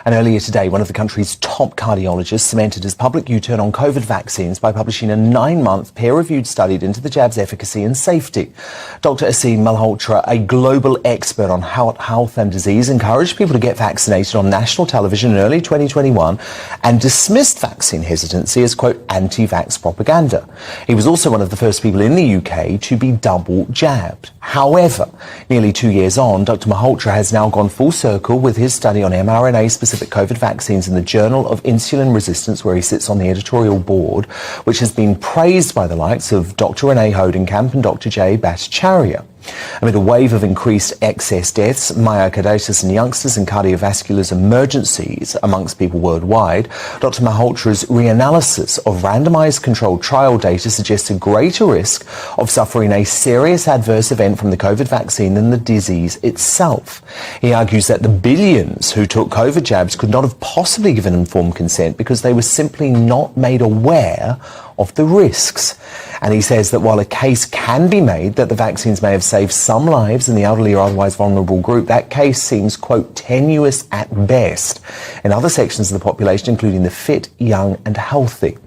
And earlier today, one of the country's top cardiologists cemented his public U-turn on COVID vaccines by publishing a 9-month peer-reviewed study into the jab's efficacy and safety. Dr. Aseem Malhotra, a global expert on health and disease, encouraged people to get vaccinated on national television in early 2021 and dismissed vaccine hesitancy as, quote, anti-vax propaganda. He was also one of the first people in the UK to be double jabbed. However, nearly 2 years on, Dr. Malhotra has now gone full circle with his study on mRNA-specific COVID vaccines in the Journal of Insulin Resistance, where he sits on the editorial board, which has been praised by the likes of Dr. Renee Hodenkamp and Dr. Jay Bhattacharya. Amid a wave of increased excess deaths, myocarditis in youngsters and cardiovascular emergencies amongst people worldwide, Dr. Malhotra's reanalysis of randomized controlled trial data suggests a greater risk of suffering a serious adverse event from the COVID vaccine than the disease itself. He argues that the billions who took COVID jabs could not have possibly given informed consent because they were simply not made aware of the risks. And he says that while a case can be made that the vaccines may have saved some lives in the elderly or otherwise vulnerable group, that case seems, quote, tenuous at best in other sections of the population, including the fit, young and healthy.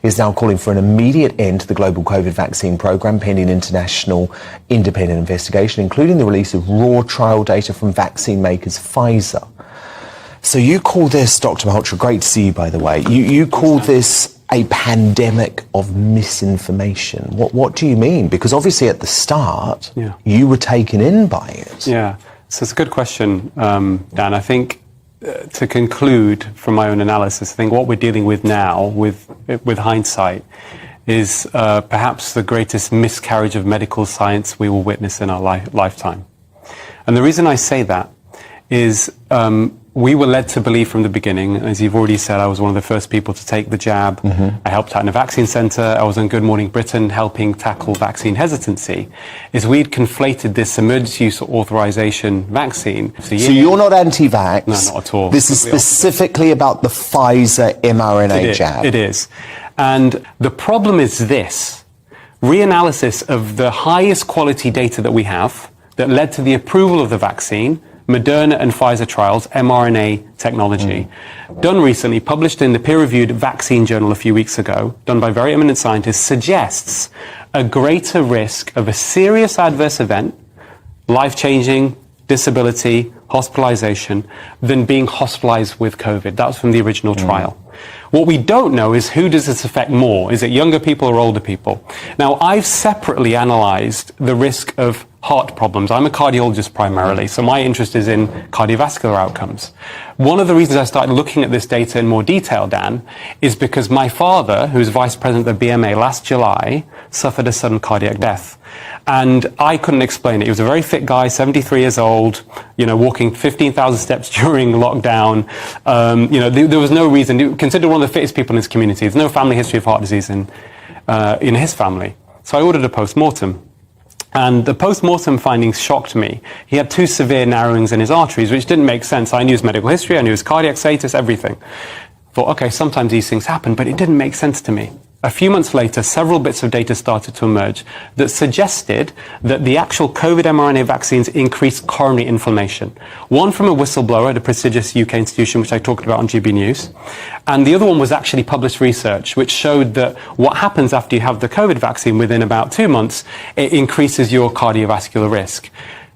He is now calling for an immediate end to the global COVID vaccine program pending international independent investigation, including the release of raw trial data from vaccine makers Pfizer. So you call this, Dr. Malhotra, great to see you, by the way, you call this a pandemic of misinformation. What do you mean? Because obviously at the start, you were taken in by it. Yeah, so it's a good question, Dan. I think to conclude from my own analysis, I think what we're dealing with now, with hindsight, is perhaps the greatest miscarriage of medical science we will witness in our lifetime. And the reason I say that is we were led to believe from the beginning, as you've already said, I was one of the first people to take the jab. I helped out in a vaccine centre. I was on Good Morning Britain helping tackle vaccine hesitancy. Is we'd conflated this emergency use authorization vaccine. So you're not anti-vax? No, not at all. This is specifically about the Pfizer mRNA jab? It is. And the problem is this. Reanalysis of the highest quality data that we have that led to the approval of the vaccine, Moderna and Pfizer trials, mRNA technology, done recently, published in the peer-reviewed Vaccine Journal a few weeks ago, done by very eminent scientists, suggests a greater risk of a serious adverse event, life-changing, disability, hospitalization, than being hospitalized with COVID. That was from the original trial. What we don't know is who does this affect more? Is it younger people or older people? Now, I've separately analyzed the risk of heart problems. I'm a cardiologist primarily, so my interest is in cardiovascular outcomes. One of the reasons I started looking at this data in more detail, Dan, is because my father, who's vice president of the BMA last July, suffered a sudden cardiac death. And I couldn't explain it. He was a very fit guy, 73 years old, walking 15,000 steps during lockdown. There was no reason. Considered one of the fittest people in his community. There's no family history of heart disease in his family. So I ordered a post-mortem. And the post-mortem findings shocked me. He had 2 severe narrowings in his arteries, which didn't make sense. I knew his medical history, I knew his cardiac status, everything. Thought, okay, sometimes these things happen, but it didn't make sense to me. A few months later, several bits of data started to emerge that suggested that the actual COVID mRNA vaccines increased coronary inflammation. One from a whistleblower at a prestigious UK institution, which I talked about on GB News. And the other one was actually published research, which showed that what happens after you have the COVID vaccine within about 2 months, it increases your cardiovascular risk.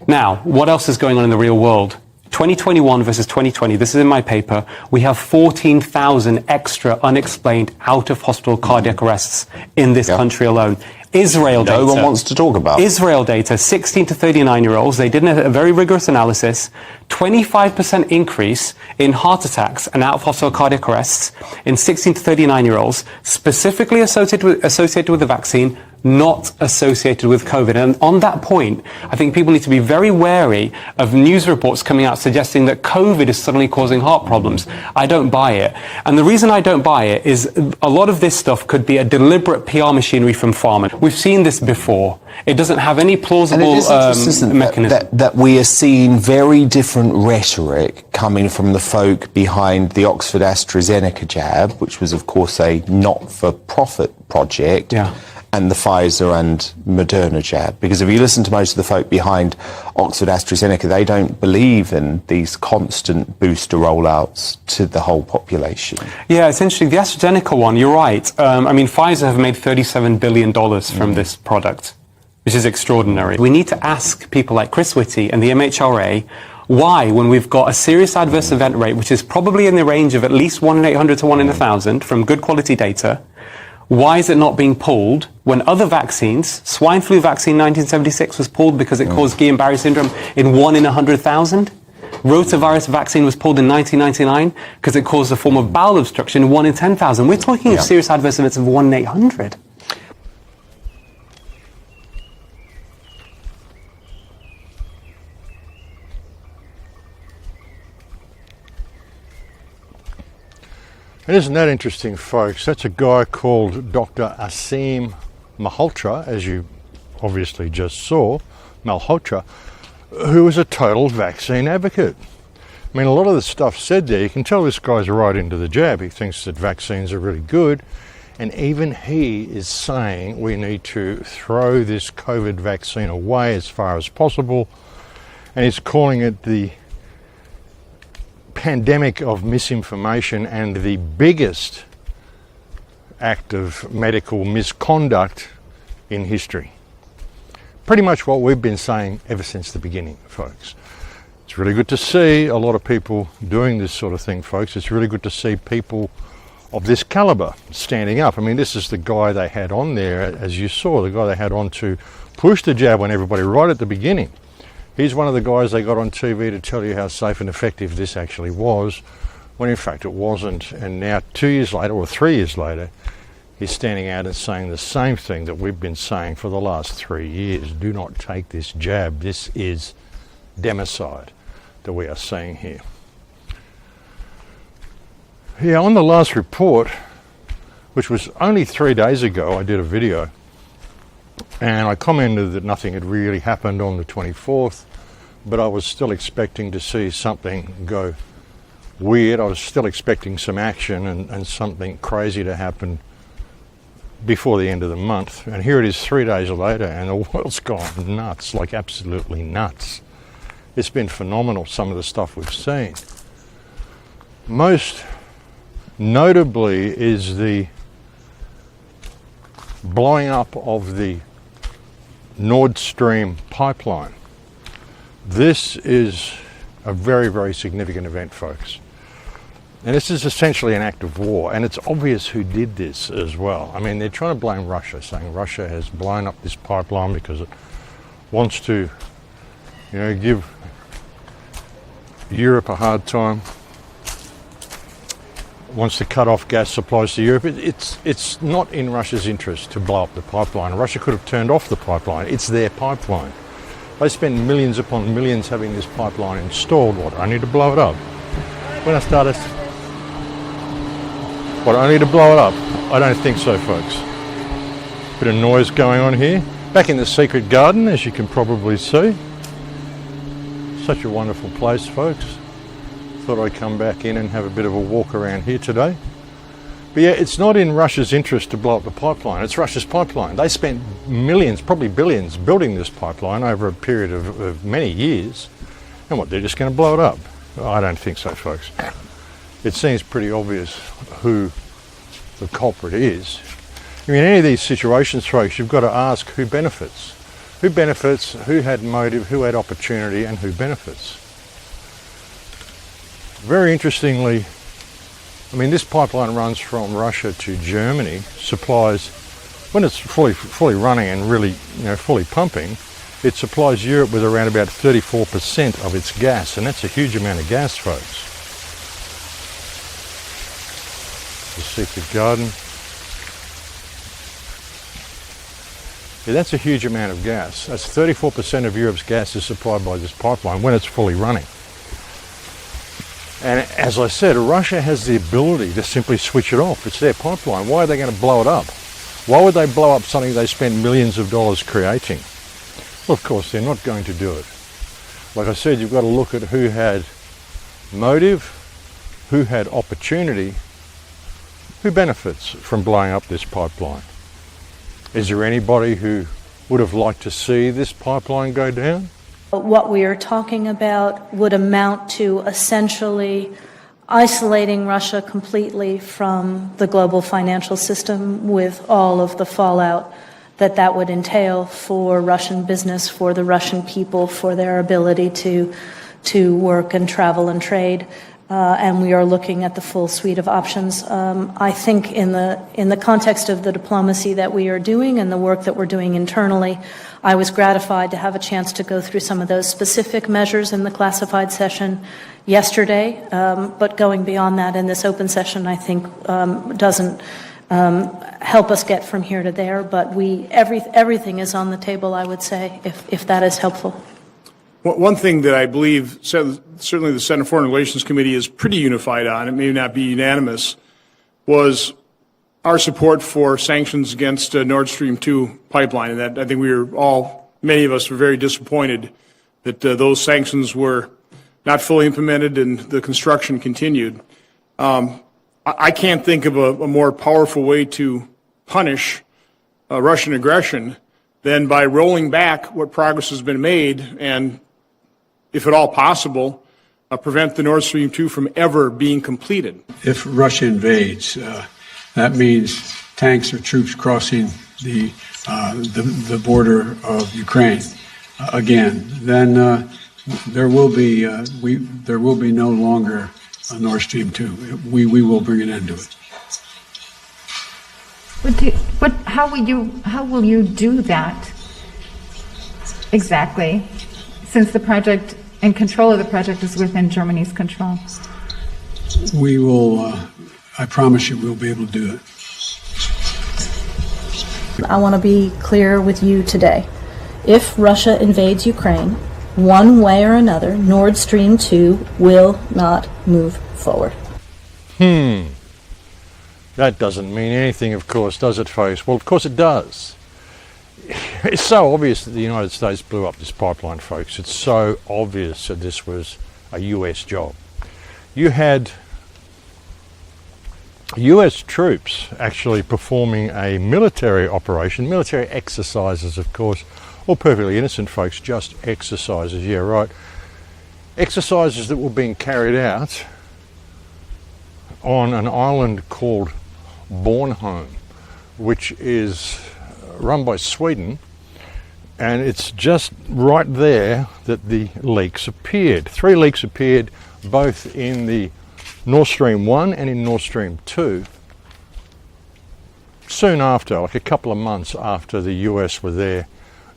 Now, what else is going on in the real world? 2021 versus 2020, this is in my paper, we have 14,000 extra unexplained out-of-hospital cardiac arrests in this country alone. Israel data. No one wants to talk about. Israel data, 16 to 39-year-olds, they did a very rigorous analysis, 25% increase in heart attacks and out-of-hospital cardiac arrests in 16 to 39-year-olds, specifically associated with the vaccine, not associated with COVID. And on that point, I think people need to be very wary of news reports coming out suggesting that COVID is suddenly causing heart problems. I don't buy it. And the reason I don't buy it is a lot of this stuff could be a deliberate PR machinery from pharma. We've seen this before. It doesn't have any plausible mechanism. That we are seeing very different rhetoric coming from the folk behind the Oxford AstraZeneca jab, which was, of course, a not-for-profit project. and the Pfizer and Moderna jab? Because if you listen to most of the folk behind Oxford AstraZeneca, they don't believe in these constant booster rollouts to the whole population. Yeah, essentially, the AstraZeneca one, you're right. I mean, Pfizer have made $37 billion from this product, which is extraordinary. We need to ask people like Chris Whitty and the MHRA why, when we've got a serious adverse event rate, which is probably in the range of at least 1 in 800 to 1 in 1,000 from good quality data, why is it not being pulled when other vaccines, swine flu vaccine 1976 was pulled because it caused Guillain-Barré syndrome in 1 in 100,000? Rotavirus vaccine was pulled in 1999 because it caused a form of bowel obstruction in 1 in 10,000. We're talking of serious adverse events of 1 in 800. And isn't that interesting, folks? That's a guy called Dr. Aseem Malhotra, as you obviously just saw, Malhotra, who is a total vaccine advocate. I mean, a lot of the stuff said there, you can tell this guy's right into the jab. He thinks that vaccines are really good. And even he is saying we need to throw this COVID vaccine away as far as possible. And he's calling it the pandemic of misinformation and the biggest act of medical misconduct in history. Pretty much what we've been saying ever since the beginning, folks. It's really good to see a lot of people doing this sort of thing, folks. It's really good to see people of this caliber standing up. I mean, this is the guy they had on there, as you saw, the guy they had on to push the jab on everybody right at the beginning. He's one of the guys they got on TV to tell you how safe and effective this actually was, when in fact it wasn't. And now 2 years later, or 3 years later, he's standing out and saying the same thing that we've been saying for the last 3 years. Do not take this jab. This is democide that we are seeing here. Yeah, on the last report, which was only 3 days ago, I did a video and I commented that nothing had really happened on the 24th, but I was still expecting to see something go weird. I was still expecting some action and something crazy to happen before the end of the month. And here it is 3 days later and the world's gone nuts, like absolutely nuts. It's been phenomenal, some of the stuff we've seen. Most notably is the blowing up of the Nord Stream pipeline. This is a very, very significant event, folks. And this is essentially an act of war, and it's obvious who did this as well. I mean, they're trying to blame Russia, saying Russia has blown up this pipeline because it wants to, give Europe a hard time, wants to cut off gas supplies to Europe. It's not in Russia's interest to blow up the pipeline. Russia could have turned off the pipeline. It's their pipeline. They spend millions upon millions having this pipeline installed. What, only to blow it up? When I started, what, only to blow it up? I don't think so, folks. Bit of noise going on here. Back in the secret garden, as you can probably see. Such a wonderful place, folks. Thought I'd come back in and have a bit of a walk around here today. But yeah, it's not in Russia's interest to blow up the pipeline. It's Russia's pipeline. They spent millions, probably billions, building this pipeline over a period of many years. And what, they're just going to blow it up? I don't think so, folks. It seems pretty obvious who the culprit is. I mean, in any of these situations, folks, you've got to ask who benefits. Who benefits, who had motive, who had opportunity, and who benefits. Very interestingly, I mean, this pipeline runs from Russia to Germany, supplies, when it's fully running and really, fully pumping, it supplies Europe with around about 34% of its gas, and that's a huge amount of gas, folks. The secret garden. Yeah, that's a huge amount of gas. That's 34% of Europe's gas is supplied by this pipeline when it's fully running. And as I said, Russia has the ability to simply switch it off. It's their pipeline. Why are they going to blow it up? Why would they blow up something they spend millions of dollars creating? Well, of course, they're not going to do it. Like I said, you've got to look at who had motive, who had opportunity, who benefits from blowing up this pipeline. Is there anybody who would have liked to see this pipeline go down? What we are talking about would amount to essentially isolating Russia completely from the global financial system, with all of the fallout that that would entail for Russian business, for the Russian people, for their ability to work and travel and trade. And we are looking at the full suite of options. I think in the context of the diplomacy that we are doing and the work that we're doing internally, I was gratified to have a chance to go through some of those specific measures in the classified session yesterday. But going beyond that in this open session, I think doesn't help us get from here to there. But everything is on the table, I would say, if that is helpful. One thing that I believe certainly the Senate Foreign Relations Committee is pretty unified on, it may not be unanimous, was our support for sanctions against Nord Stream 2 pipeline. And that I think many of us were very disappointed that those sanctions were not fully implemented and the construction continued. I can't think of a more powerful way to punish Russian aggression than by rolling back what progress has been made and, if at all possible, prevent the Nord Stream 2 from ever being completed. If Russia invades, that means tanks or troops crossing the border of Ukraine again. Then there will be no longer a Nord Stream 2. We will bring an end to it. How will you do that exactly, since the project and control of the project is within Germany's control? We will, I promise you, we'll be able to do it. I want to be clear with you today. If Russia invades Ukraine, one way or another, Nord Stream 2 will not move forward. That doesn't mean anything, of course, does it, folks? Well, of course it does. It's so obvious that the United States blew up this pipeline, folks. It's so obvious that this was a US job. You had US troops actually performing a military operation, military exercises, of course, all perfectly innocent, folks, just exercises, yeah, right. Exercises that were being carried out on an island called Bornholm, which is run by Sweden, and it's just right there that the leaks appeared. 3 leaks appeared, both in the Nord Stream 1 and in Nord Stream 2, soon after, like a couple of months after the US were there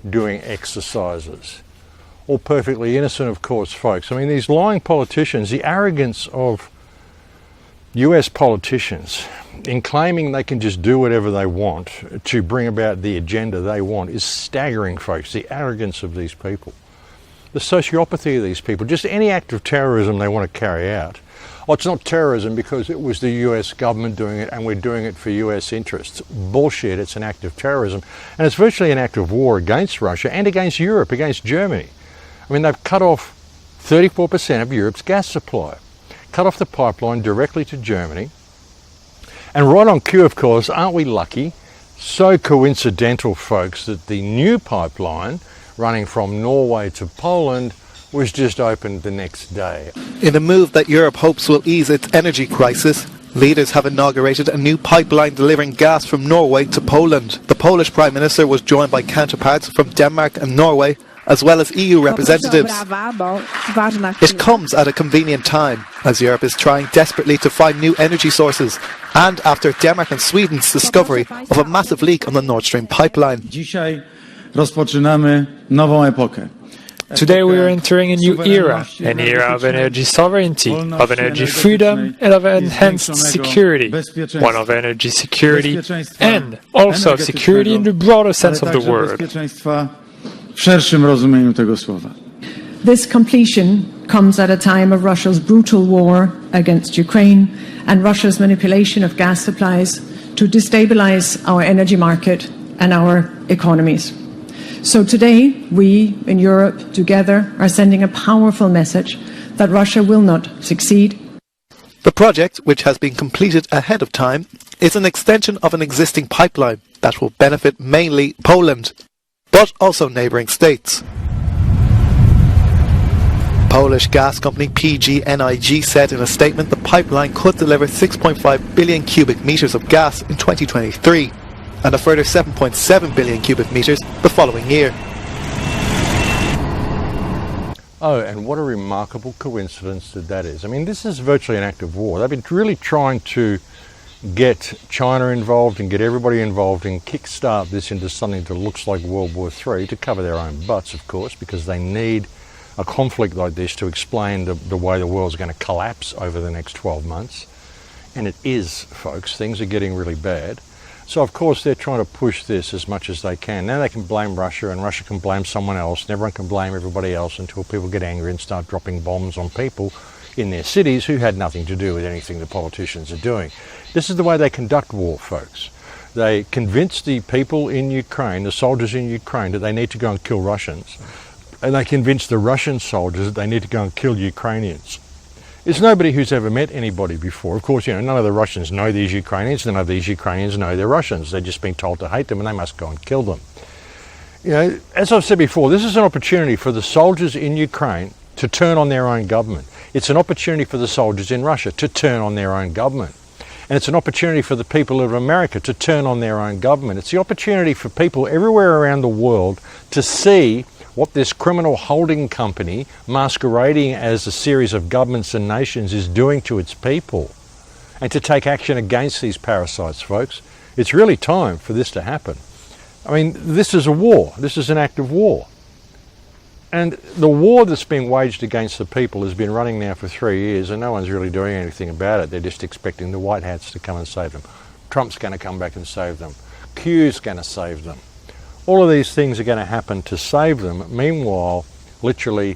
doing exercises. All perfectly innocent, of course, folks. I mean, these lying politicians, the arrogance of US politicians in claiming they can just do whatever they want to bring about the agenda they want is staggering, folks. The arrogance of these people, the sociopathy of these people, just any act of terrorism they want to carry out. Oh, it's not terrorism because it was the US government doing it and we're doing it for US interests. Bullshit, it's an act of terrorism. And it's virtually an act of war against Russia and against Europe, against Germany. I mean, they've cut off 34% of Europe's gas supply, cut off the pipeline directly to Germany. And right on cue, of course, aren't we lucky? So coincidental, folks, that the new pipeline running from Norway to Poland was just opened the next day. In a move that Europe hopes will ease its energy crisis, leaders have inaugurated a new pipeline delivering gas from Norway to Poland. The Polish Prime Minister was joined by counterparts from Denmark and Norway, as well as EU representatives. It comes at a convenient time, as Europe is trying desperately to find new energy sources, and after Denmark and Sweden's discovery of a massive leak on the Nord Stream pipeline. Today we are entering a new era, an era of energy sovereignty, of energy freedom, and of enhanced security, one of energy security and also of security in the broader sense of the word. This completion comes at a time of Russia's brutal war against Ukraine and Russia's manipulation of gas supplies to destabilize our energy market and our economies. So today, we in Europe together are sending a powerful message that Russia will not succeed. The project, which has been completed ahead of time, is an extension of an existing pipeline. that will benefit mainly Poland, but also neighbouring states. Polish gas company PGNiG said in a statement the pipeline could deliver 6.5 billion cubic metres of gas in 2023 and a further 7.7 billion cubic metres the following year. Oh, and what a remarkable coincidence that is. I mean, this is virtually an act of war. They've been really trying to get China involved and get everybody involved and kickstart this into something that looks like World War III to cover their own butts, of course, because they need a conflict like this to explain the way the world's going to collapse over the next 12 months. And it is, folks. Things are getting really bad. So, of course, they're trying to push this as much as they can. Now they can blame Russia, and Russia can blame someone else, and everyone can blame everybody else until people get angry and start dropping bombs on people in their cities who had nothing to do with anything the politicians are doing. This is the way they conduct war, folks. They convince the people in Ukraine, the soldiers in Ukraine, that they need to go and kill Russians. And they convince the Russian soldiers that they need to go and kill Ukrainians. It's nobody who's ever met anybody before. Of course, none of the Russians know these Ukrainians. None of these Ukrainians know they're Russians. They've just been told to hate them and they must go and kill them. As I've said before, this is an opportunity for the soldiers in Ukraine to turn on their own government. It's an opportunity for the soldiers in Russia to turn on their own government. And it's an opportunity for the people of America to turn on their own government. It's the opportunity for people everywhere around the world to see what this criminal holding company, masquerading as a series of governments and nations, is doing to its people, and to take action against these parasites, folks. It's really time for this to happen. I mean, this is a war. This is an act of war. And the war that's being waged against the people has been running now for 3 years, and no one's really doing anything about it. They're just expecting the white hats to come and save them. Trump's going to come back and save them. Q's going to save them. All of these things are going to happen to save them. Meanwhile, literally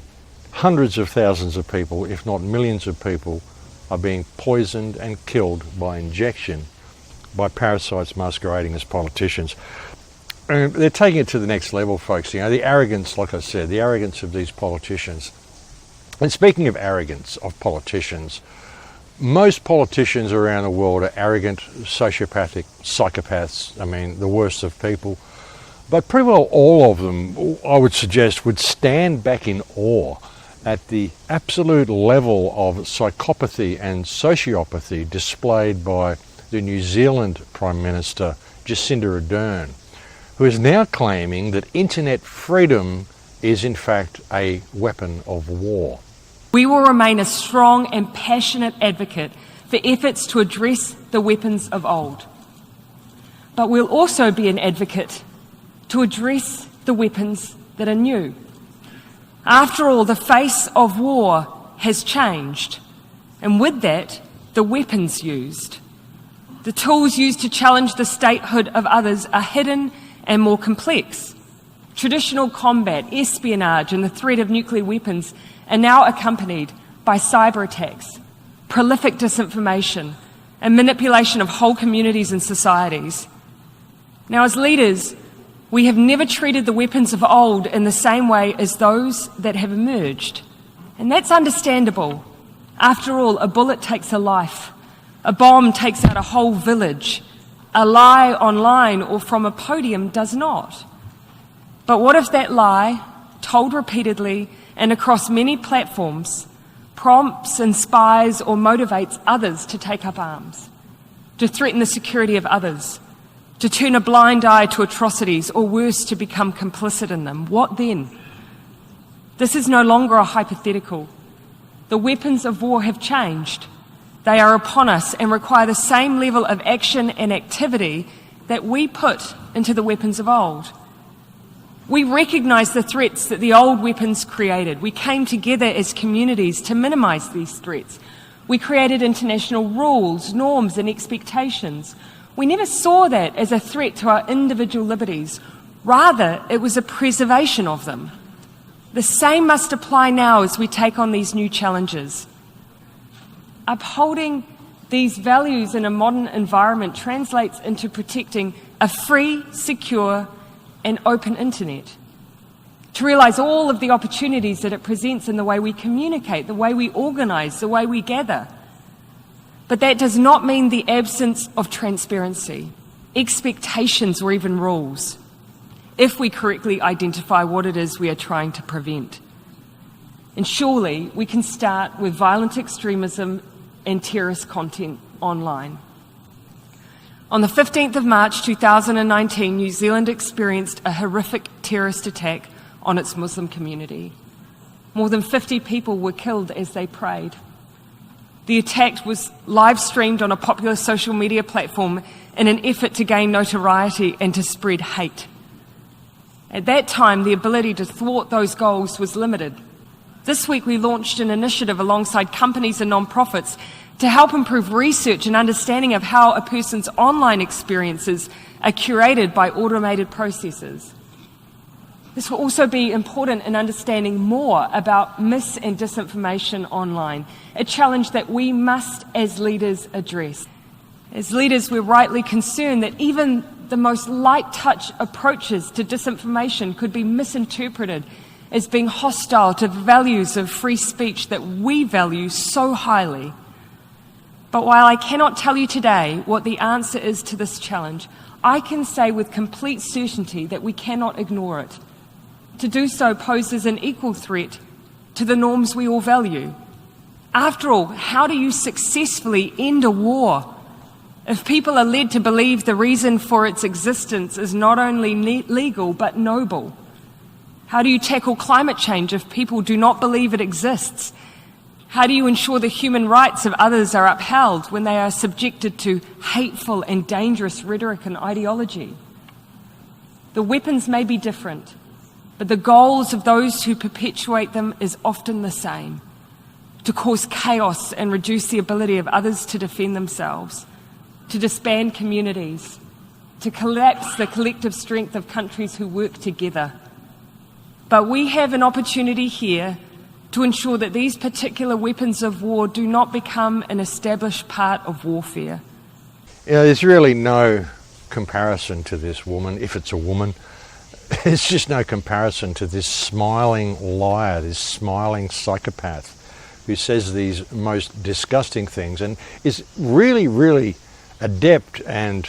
hundreds of thousands of people, if not millions of people, are being poisoned and killed by injection by parasites masquerading as politicians. And they're taking it to the next level, folks. The arrogance, like I said, the arrogance of these politicians. And speaking of arrogance of politicians, most politicians around the world are arrogant, sociopathic, psychopaths. I mean, the worst of people. But pretty well all of them, I would suggest, would stand back in awe at the absolute level of psychopathy and sociopathy displayed by the New Zealand Prime Minister, Jacinda Ardern, who is now claiming that internet freedom is in fact a weapon of war. We will remain a strong and passionate advocate for efforts to address the weapons of old. But we'll also be an advocate to address the weapons that are new. After all, the face of war has changed, and with that, the weapons used. The tools used to challenge the statehood of others are hidden and more complex. Traditional combat, espionage, and the threat of nuclear weapons are now accompanied by cyber attacks, prolific disinformation, and manipulation of whole communities and societies. Now, as leaders, we have never treated the weapons of old in the same way as those that have emerged. And that's understandable. After all, a bullet takes a life. A bomb takes out a whole village. A lie online or from a podium does not. But what if that lie, told repeatedly and across many platforms, prompts, inspires or motivates others to take up arms, to threaten the security of others, to turn a blind eye to atrocities, or worse, to become complicit in them? What then? This is no longer a hypothetical. The weapons of war have changed. They are upon us and require the same level of action and activity that we put into the weapons of old. We recognise the threats that the old weapons created. We came together as communities to minimise these threats. We created international rules, norms and expectations. We never saw that as a threat to our individual liberties. Rather, it was a preservation of them. The same must apply now as we take on these new challenges. Upholding these values in a modern environment translates into protecting a free, secure, and open internet. To realise all of the opportunities that it presents in the way we communicate, the way we organise, the way we gather. But that does not mean the absence of transparency. expectations, or even rules, if we correctly identify what it is we are trying to prevent. And surely we can start with violent extremism and terrorist content online. On the 15th of March 2019, New Zealand experienced a horrific terrorist attack on its Muslim community. More than 50 people were killed as they prayed. The attack was live streamed on a popular social media platform in an effort to gain notoriety and to spread hate. At that time, the ability to thwart those goals was limited. This week, we launched an initiative alongside companies and non-profits to help improve research and understanding of how a person's online experiences are curated by automated processes. This will also be important in understanding more about mis- and disinformation online, a challenge that we must, as leaders, address. As leaders, we're rightly concerned that even the most light-touch approaches to disinformation could be misinterpreted as being hostile to the values of free speech that we value so highly. But while I cannot tell you today what the answer is to this challenge, I can say with complete certainty that we cannot ignore it. To do so poses an equal threat to the norms we all value. After all, how do you successfully end a war if people are led to believe the reason for its existence is not only legal but noble? How do you tackle climate change if people do not believe it exists? How do you ensure the human rights of others are upheld when they are subjected to hateful and dangerous rhetoric and ideology? The weapons may be different, but the goals of those who perpetuate them is often the same: to cause chaos and reduce the ability of others to defend themselves, to disband communities, to collapse the collective strength of countries who work together. But we have an opportunity here to ensure that these particular weapons of war do not become an established part of warfare. You know, there's really no comparison to this woman, if it's a woman. There's just no comparison to this smiling liar, this smiling psychopath who says these most disgusting things and is really, really adept and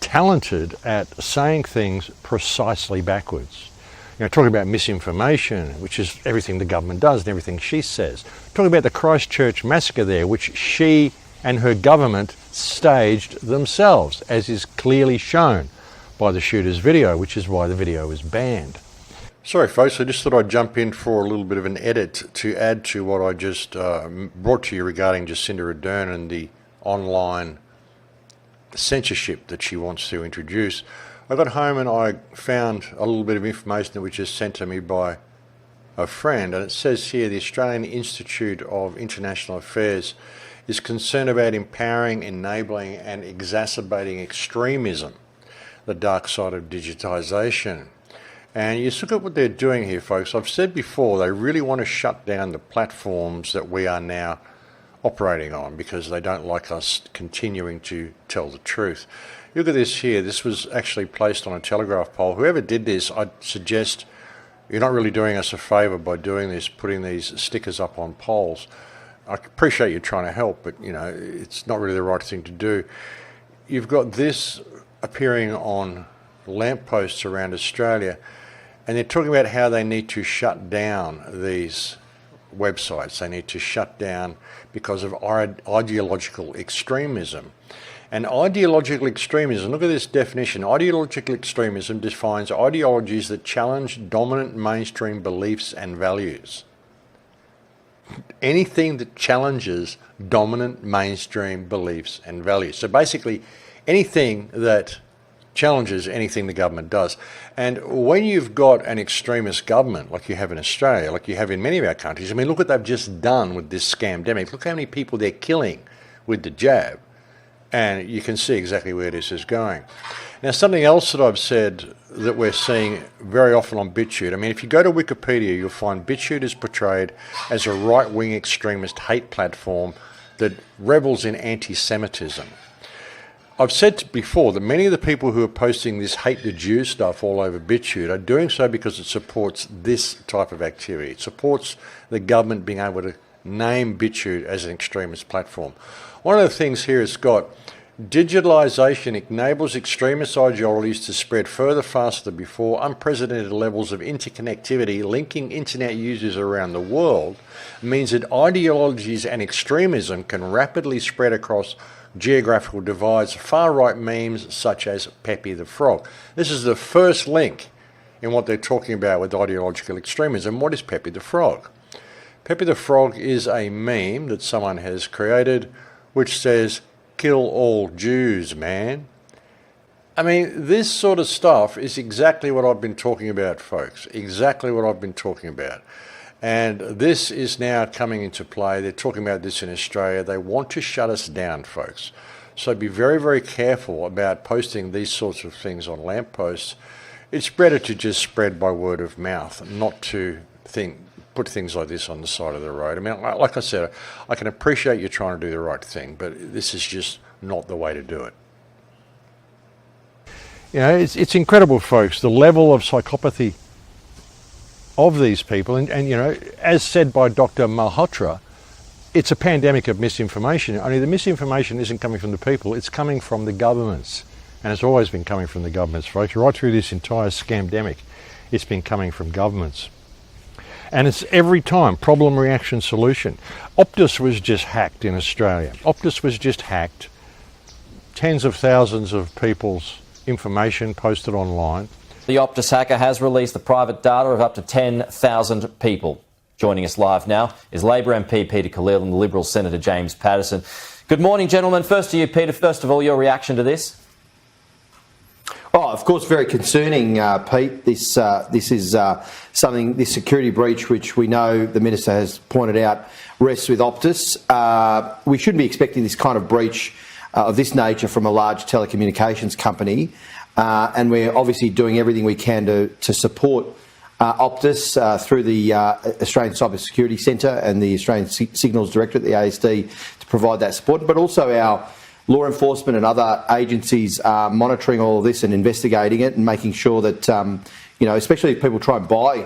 talented at saying things precisely backwards. You know, talking about misinformation, which is everything the government does and everything she says. Talking about the Christchurch massacre there, which she and her government staged themselves, as is clearly shown by the shooter's video, which is why the video was banned. Sorry folks, I just thought I'd jump in for a little bit of an edit to add to what I just brought to you regarding Jacinda Ardern and the online censorship that she wants to introduce. I got home and I found a little bit of information that was just sent to me by a friend, and it says here the Australian Institute of International Affairs is concerned about empowering, enabling and exacerbating extremism, the dark side of digitisation. And you look at what they're doing here, folks. I've said before, they really want to shut down the platforms that we are now operating on because they don't like us continuing to tell the truth. Look at this here. This was actually placed on a Telegraph poll. Whoever did this, I'd suggest you're not really doing us a favour by doing this, putting these stickers up on polls. I appreciate you trying to help, but you know, it's not really the right thing to do. You've got this appearing on lampposts around Australia, and they're talking about how they need to shut down these websites. They need to shut down because of ideological extremism. And ideological extremism, look at this definition. Ideological extremism defines ideologies that challenge dominant mainstream beliefs and values. Anything that challenges dominant mainstream beliefs and values. So basically, anything that challenges anything the government does. And when you've got an extremist government, like you have in Australia, like you have in many of our countries, I mean, look what they've just done with this scamdemic. Look how many people they're killing with the jab. And you can see exactly where this is going. Now, something else that I've said that we're seeing very often on BitChute, I mean, if you go to Wikipedia, you'll find BitChute is portrayed as a right-wing extremist hate platform that revels in anti-Semitism. I've said before that many of the people who are posting this hate the Jews stuff all over BitChute are doing so because it supports this type of activity. It supports the government being able to name BitChute as an extremist platform. One of the things here, Scott, Digitalisation enables extremist ideologies to spread further faster than before. Unprecedented levels of interconnectivity linking internet users around the world means that ideologies and extremism can rapidly spread across geographical divides. Far-right memes such as Pepe the Frog. This is the first link in what they're talking about with ideological extremism. What is Pepe the Frog? Pepe the Frog is a meme that someone has created which says, "Kill all Jews, man." I mean, this sort of stuff is exactly what I've been talking about, folks. Exactly what I've been talking about. And this is now coming into play. They're talking about this in Australia. They want to shut us down, folks. So be very, very careful about posting these sorts of things on lampposts. It's better to just spread by word of mouth, not to put things like this on the side of the road. I mean, like I said, I can appreciate you trying to do the right thing, but this is just not the way to do it. You know, it's incredible, folks, the level of psychopathy of these people. And you know, as said by Dr. Malhotra, it's a pandemic of misinformation. Only the misinformation isn't coming from the people, it's coming from the governments. And it's always been coming from the governments, folks. Right through this entire scamdemic, it's been coming from governments. And it's every time, problem, reaction, solution. Optus was just hacked in Australia. Optus was just hacked. Tens of thousands of people's information posted online. The Optus hacker has released the private data of up to 10,000 people. Joining us live now is Labor MP Peter Khalil and the Liberal Senator James Patterson. Good morning, gentlemen. First to you, Peter. First of all, your reaction to this? Oh, of course, very concerning, Pete. This is something, this security breach, which we know the Minister has pointed out, rests with Optus. We shouldn't be expecting this kind of breach of this nature from a large telecommunications company, and we're obviously doing everything we can to support Optus through the Australian Cyber Security Centre and the Australian Signals Directorate, the ASD, to provide that support, but also our law enforcement and other agencies are monitoring all of this and investigating it and making sure that, you know, especially if people try and buy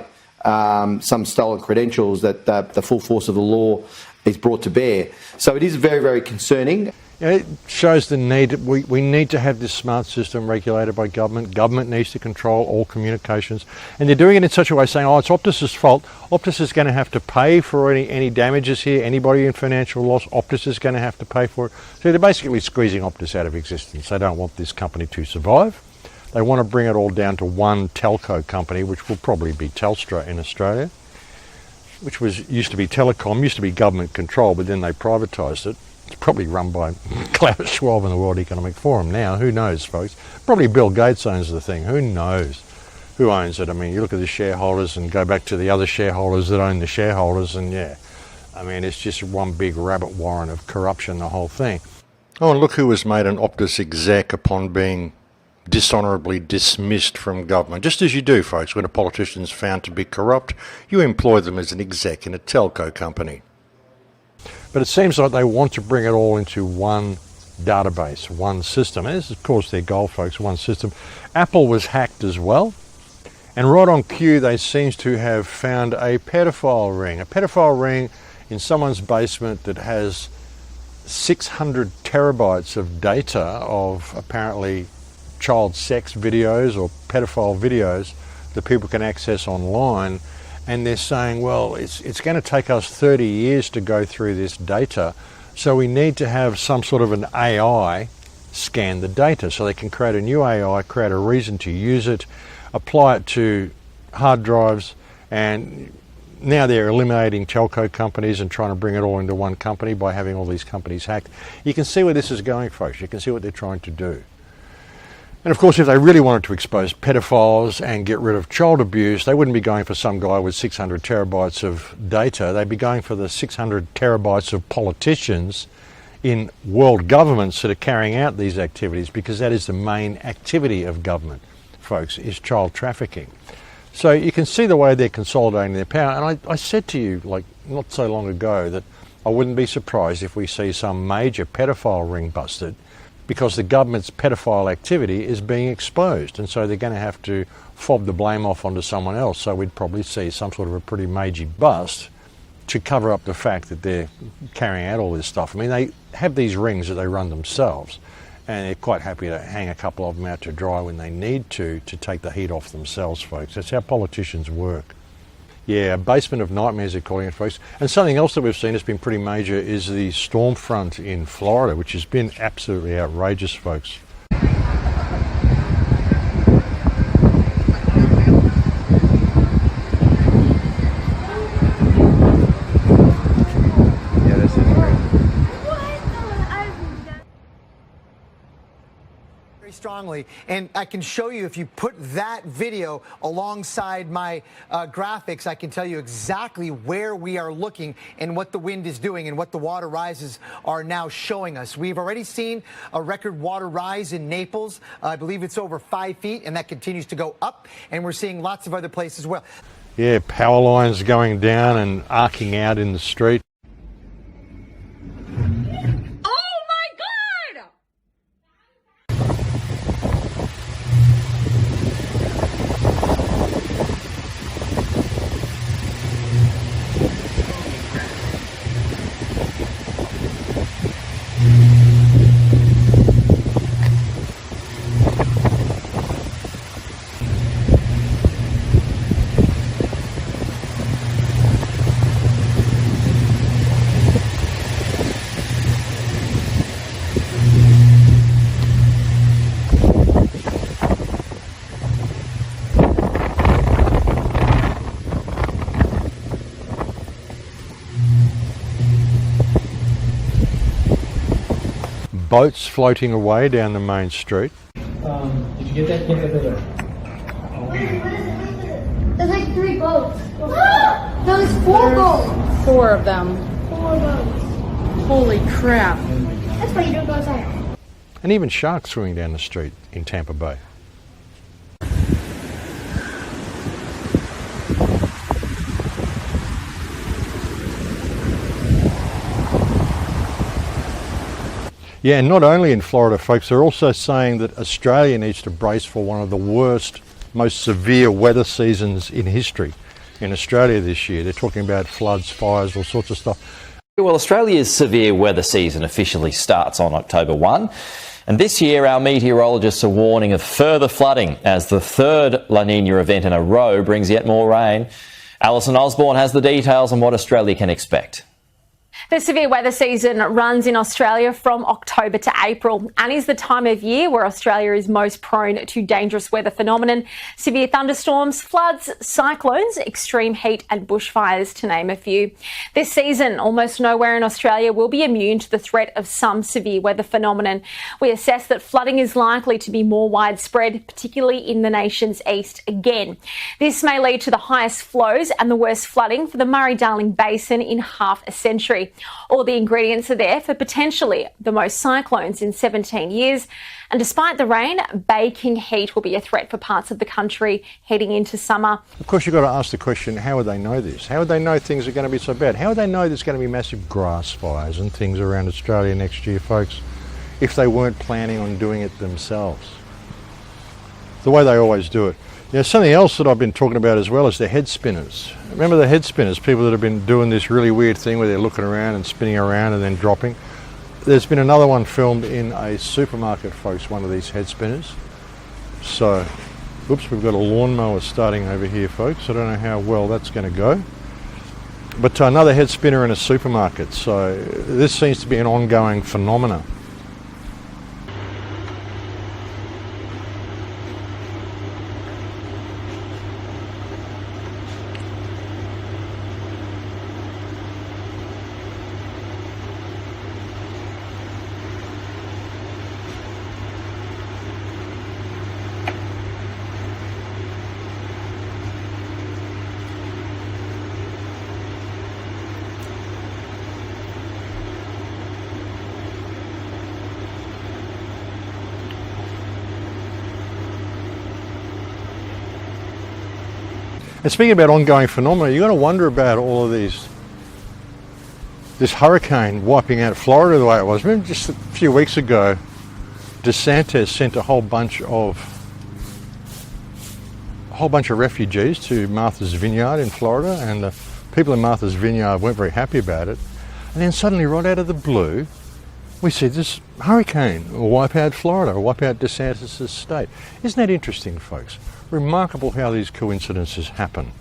some stolen credentials, that the full force of the law is brought to bear. So it is very, very concerning. Yeah, it shows the need. We need to have this smart system regulated by government. Government needs to control all communications. And they're doing it in such a way saying, oh, it's Optus's fault. Optus is going to have to pay for any damages here. Anybody in financial loss, Optus is going to have to pay for it. So they're basically squeezing Optus out of existence. They don't want this company to survive. They want to bring it all down to one telco company, which will probably be Telstra in Australia, which used to be Telecom, used to be government control, but then they privatised it. It's probably run by Klaus Schwab and the World Economic Forum now. Who knows, folks? Probably Bill Gates owns the thing. Who knows who owns it? I mean, you look at the shareholders and go back to the other shareholders that own the shareholders, and yeah, I mean, it's just one big rabbit warren of corruption, the whole thing. Oh, and look who was made an Optus exec upon being dishonourably dismissed from government. Just as you do, folks, when a politician's found to be corrupt, you employ them as an exec in a telco company. But it seems like they want to bring it all into one database, one system. And this is, of course, their goal, folks, one system. Apple was hacked as well. And right on cue, they seem to have found a pedophile ring in someone's basement that has 600 terabytes of data of apparently child sex videos or pedophile videos that people can access online. And they're saying, well, it's going to take us 30 years to go through this data, so we need to have some sort of an AI scan the data so they can create a new AI, create a reason to use it, apply it to hard drives, and now they're eliminating telco companies and trying to bring it all into one company by having all these companies hacked. You can see where this is going, folks. You can see what they're trying to do. And of course, if they really wanted to expose pedophiles and get rid of child abuse, they wouldn't be going for some guy with 600 terabytes of data. They'd be going for the 600 terabytes of politicians in world governments that are carrying out these activities, because that is the main activity of government, folks, is child trafficking. So you can see the way they're consolidating their power. And I said to you, like, not so long ago, that I wouldn't be surprised if we see some major pedophile ring busted, because the government's pedophile activity is being exposed, and so they're going to have to fob the blame off onto someone else. So we'd probably see some sort of a pretty major bust to cover up the fact that they're carrying out all this stuff. I mean, they have these rings that they run themselves, and they're quite happy to hang a couple of them out to dry when they need to take the heat off themselves, folks. That's how politicians work. Yeah, a basement of nightmares, they're calling it, folks. And something else that we've seen has been pretty major is the storm front in Florida, which has been absolutely outrageous, folks. Strongly, and I can show you, if you put that video alongside my graphics, I can tell you exactly where we are looking and what the wind is doing and what the water rises are now showing us. We've already seen a record water rise in Naples. I believe it's over 5 feet, and that continues to go up, and we're seeing lots of other places as well. Yeah, power lines going down and arcing out in the street. Boats floating away down the main street. Did you get that? Get that video. There's like 3 boats. No, there's 4 boats. 4 of them. 4 boats. Holy crap. That's why you don't go outside. And even sharks swimming down the street in Tampa Bay. Yeah, and not only in Florida, folks, they're also saying that Australia needs to brace for one of the worst, most severe weather seasons in history in Australia this year. They're talking about floods, fires, all sorts of stuff. Well, Australia's severe weather season officially starts on October 1. And this year, our meteorologists are warning of further flooding as the third La Nina event in a row brings yet more rain. Alison Osborne has the details on what Australia can expect. The severe weather season runs in Australia from October to April and is the time of year where Australia is most prone to dangerous weather phenomenon, severe thunderstorms, floods, cyclones, extreme heat and bushfires, to name a few. This season, almost nowhere in Australia will be immune to the threat of some severe weather phenomenon. We assess that flooding is likely to be more widespread, particularly in the nation's east again. This may lead to the highest flows and the worst flooding for the Murray-Darling Basin in half a century. All the ingredients are there for potentially the most cyclones in 17 years. And despite the rain, baking heat will be a threat for parts of the country heading into summer. Of course, you've got to ask the question, how would they know this? How would they know things are going to be so bad? How would they know there's going to be massive grass fires and things around Australia next year, folks, if they weren't planning on doing it themselves? The way they always do it. Yeah, something else that I've been talking about as well is the head spinners. Remember the head spinners, people that have been doing this really weird thing where they're looking around and spinning around and then dropping. There's been another one filmed in a supermarket, folks, one of these head spinners. So, oops, we've got a lawnmower starting over here, folks. I don't know how well that's going to go. But another head spinner in a supermarket. So this seems to be an ongoing phenomenon. And speaking about ongoing phenomena, you've got to wonder about all of this hurricane wiping out Florida the way it was. Remember just a few weeks ago, DeSantis sent a whole bunch of refugees to Martha's Vineyard in Florida, and the people in Martha's Vineyard weren't very happy about it. And then suddenly, right out of the blue, we see this hurricane wipe out Florida, or wipe out DeSantis' state. Isn't that interesting, folks? Remarkable how these coincidences happen.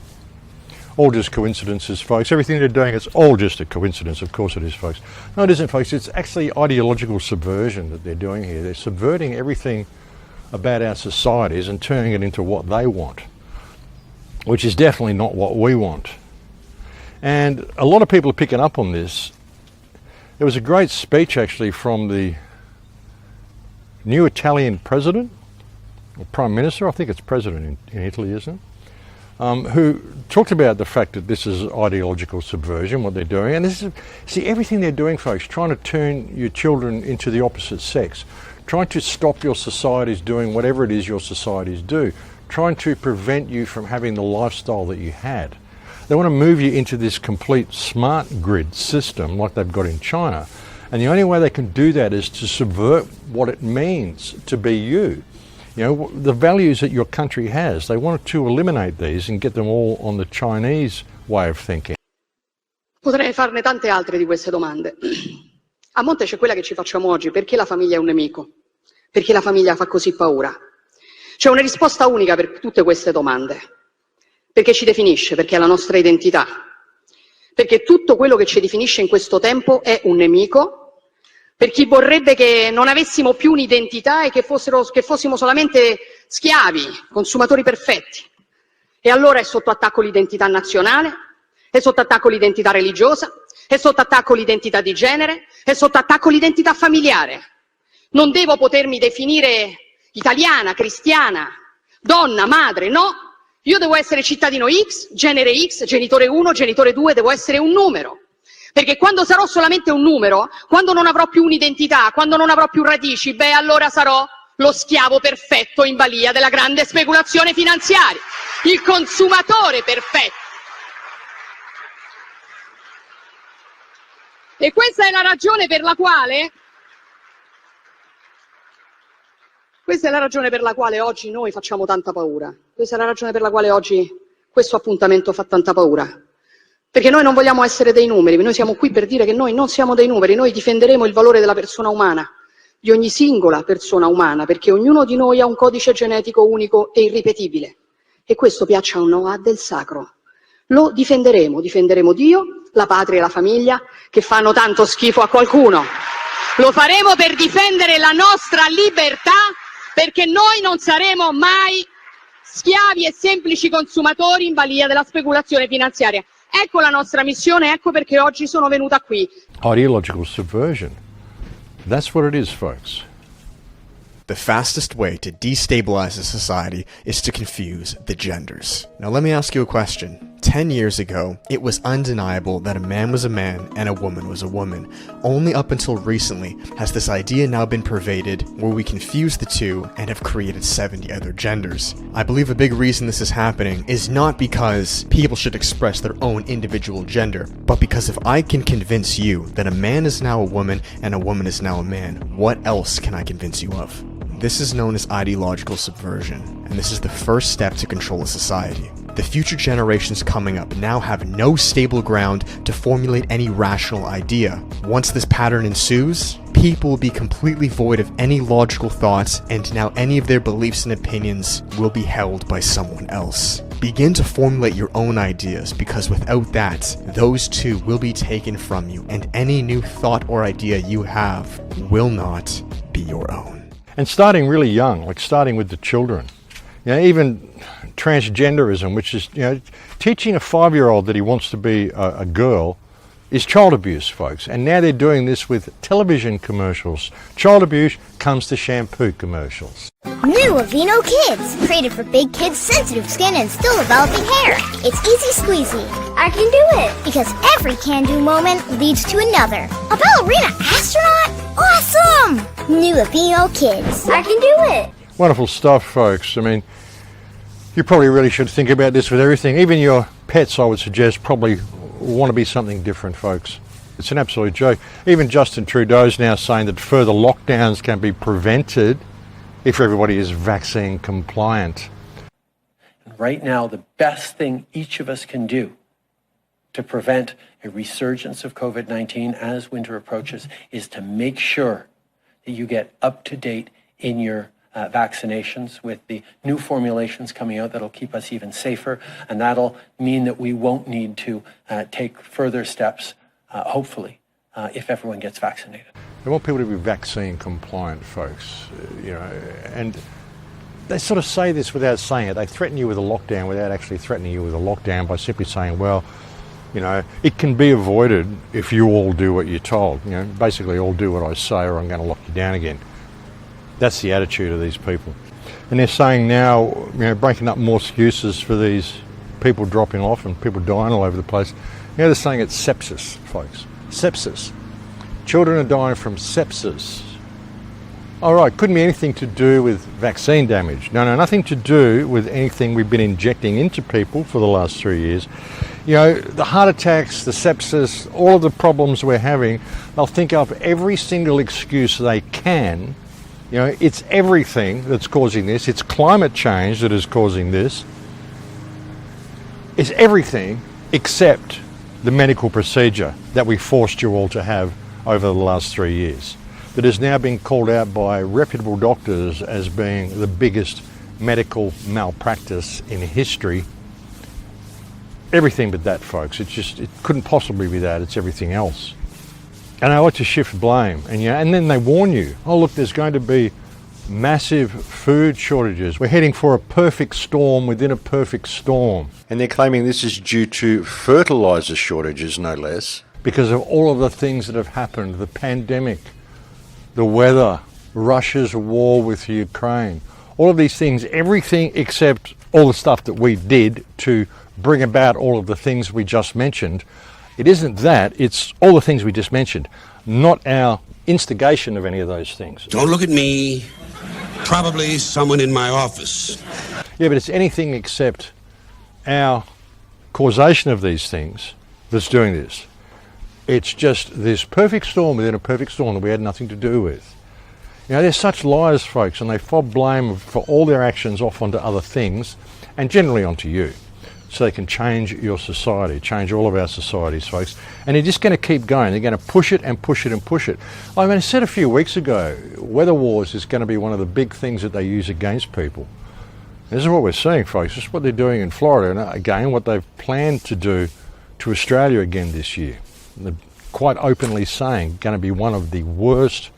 All just coincidences, folks. Everything they're doing, it's all just a coincidence. Of course it is, folks. No, it isn't, folks. It's actually ideological subversion that they're doing here. They're subverting everything about our societies and turning it into what they want, which is definitely not what we want. And a lot of people are picking up on this. There was a great speech, actually, from the new Italian president, or prime minister, I think it's president in Italy, isn't it? Who talked about the fact that this is ideological subversion, what they're doing. And this is, see, everything they're doing, folks, trying to turn your children into the opposite sex, trying to stop your societies doing whatever it is your societies do, trying to prevent you from having the lifestyle that you had. They want to move you into this complete smart grid system like they've got in China. And the only way they can do that is to subvert what it means to be you. You know, the values that your country has. They wanted to eliminate these and get them all on the Chinese way of thinking. Potrei farne tante altre di queste domande. A monte c'è quella che ci facciamo oggi: perché la famiglia è un nemico? Perché la famiglia fa così paura? C'è una risposta unica per tutte queste domande. Perché ci definisce, perché è la nostra identità. Perché tutto quello che ci definisce in questo tempo è un nemico. Per chi vorrebbe che non avessimo più un'identità e che fossimo solamente schiavi, consumatori perfetti. E allora è sotto attacco l'identità nazionale, è sotto attacco l'identità religiosa, è sotto attacco l'identità di genere, è sotto attacco l'identità familiare. Non devo potermi definire italiana, cristiana, donna, madre, no. Io devo essere cittadino X, genere X, genitore 1, genitore 2, devo essere un numero. Perché quando sarò solamente un numero, quando non avrò più un'identità, quando non avrò più radici, beh, allora sarò lo schiavo perfetto in balia della grande speculazione finanziaria, il consumatore perfetto. E questa è la ragione per la quale oggi noi facciamo tanta paura. Questa è la ragione per la quale oggi questo appuntamento fa tanta paura. Perché noi non vogliamo essere dei numeri, noi siamo qui per dire che noi non siamo dei numeri, noi difenderemo il valore della persona umana, di ogni singola persona umana, perché ognuno di noi ha un codice genetico unico e irripetibile. E questo, piaccia o no, ha del sacro. Lo difenderemo Dio, la patria e la famiglia, che fanno tanto schifo a qualcuno. Lo faremo per difendere la nostra libertà, perché noi non saremo mai schiavi e semplici consumatori in balia della speculazione finanziaria. Ecco la nostra missione, ecco perché oggi sono venuta qui. Ideological subversion. That's what it is, folks. The fastest way to destabilize a society is to confuse the genders. Now let me ask you a question. 10 years ago, it was undeniable that a man was a man and a woman was a woman. Only up until recently has this idea now been pervaded where we confuse the two and have created 70 other genders. I believe a big reason this is happening is not because people should express their own individual gender, but because if I can convince you that a man is now a woman and a woman is now a man, what else can I convince you of? This is known as ideological subversion, and this is the first step to control a society. The future generations coming up now have no stable ground to formulate any rational idea. Once this pattern ensues, people will be completely void of any logical thoughts, and now any of their beliefs and opinions will be held by someone else. Begin to formulate your own ideas, because without that, those too will be taken from you, and any new thought or idea you have will not be your own. And starting really young, like starting with the children. You know, even transgenderism, which is, you know, teaching a 5-year-old that he wants to be a girl is child abuse, folks. And now they're doing this with television commercials. Child abuse comes to shampoo commercials. New Aveeno Kids, created for big kids' sensitive skin and still developing hair. It's easy squeezy. I can do it. Because every can-do moment leads to another. A ballerina astronaut? Awesome! New Aveeno Kids. I can do it. Wonderful stuff, folks. I mean, you probably really should think about this with everything. Even your pets, I would suggest, probably want to be something different, folks. It's an absolute joke. Even Justin Trudeau's now saying that further lockdowns can be prevented if everybody is vaccine compliant. Right now, the best thing each of us can do to prevent a resurgence of COVID-19 as winter approaches is to make sure that you get up to date in your vaccinations with the new formulations coming out that'll keep us even safer, and that'll mean that we won't need to take further steps, hopefully, if everyone gets vaccinated. They want people to be vaccine compliant, folks, and they sort of say this without saying it. They threaten you with a lockdown without actually threatening you with a lockdown by simply saying, well, it can be avoided if you all do what you're told. Basically all do what I say or I'm going to lock you down again. That's the attitude of these people. And they're saying now, breaking up more excuses for these people dropping off and people dying all over the place. They're saying it's sepsis, folks. Sepsis. Children are dying from sepsis. All right, couldn't be anything to do with vaccine damage. No, nothing to do with anything we've been injecting into people for the last 3 years. The heart attacks, the sepsis, all of the problems we're having, they'll think of every single excuse they can. It's everything that's causing this. It's climate change that is causing this. It's everything except the medical procedure that we forced you all to have over the last 3 years, that is now being called out by reputable doctors as being the biggest medical malpractice in history. Everything but that, folks. It couldn't possibly be that. It's everything else. And I like to shift blame. And then they warn you, oh look, there's going to be massive food shortages. We're heading for a perfect storm within a perfect storm. And they're claiming this is due to fertiliser shortages, no less. Because of all of the things that have happened, the pandemic, the weather, Russia's war with Ukraine, all of these things, everything except all the stuff that we did to bring about all of the things we just mentioned. It isn't that, it's all the things we just mentioned, not our instigation of any of those things. Don't look at me. Probably someone in my office. Yeah, but it's anything except our causation of these things that's doing this. It's just this perfect storm within a perfect storm that we had nothing to do with. They're such liars, folks, and they fob blame for all their actions off onto other things, and generally onto you, so they can change your society, change all of our societies, folks. And they're just going to keep going. They're going to push it and push it and push it. I said a few weeks ago, weather wars is going to be one of the big things that they use against people. This is what we're seeing, folks. This is what they're doing in Florida, and again, what they've planned to do to Australia again this year. They're quite openly saying going to be one of the worst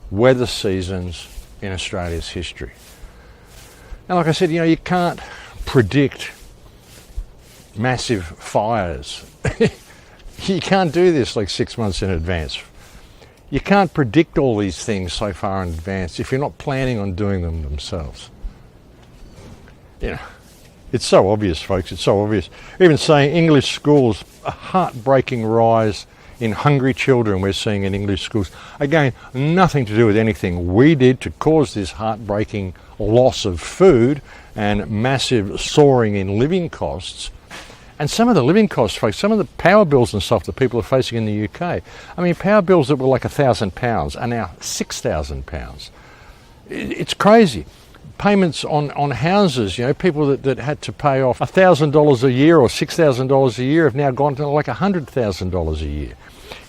weather seasons in Australia's history. And like I said, you can't predict massive fires. You can't do this like 6 months in advance. You can't predict all these things so far in advance if you're not planning on doing them themselves. It's so obvious, folks, it's so obvious. Even saying English schools, a heartbreaking rise in hungry children we're seeing in English schools. Again, nothing to do with anything we did to cause this heartbreaking loss of food and massive soaring in living costs. And some of the living costs, folks, some of the power bills and stuff that people are facing in the UK. Power bills that were like £1,000 are now £6,000. It's crazy. Payments on houses, people that had to pay off $1,000 a year or $6,000 a year have now gone to like $100,000 a year.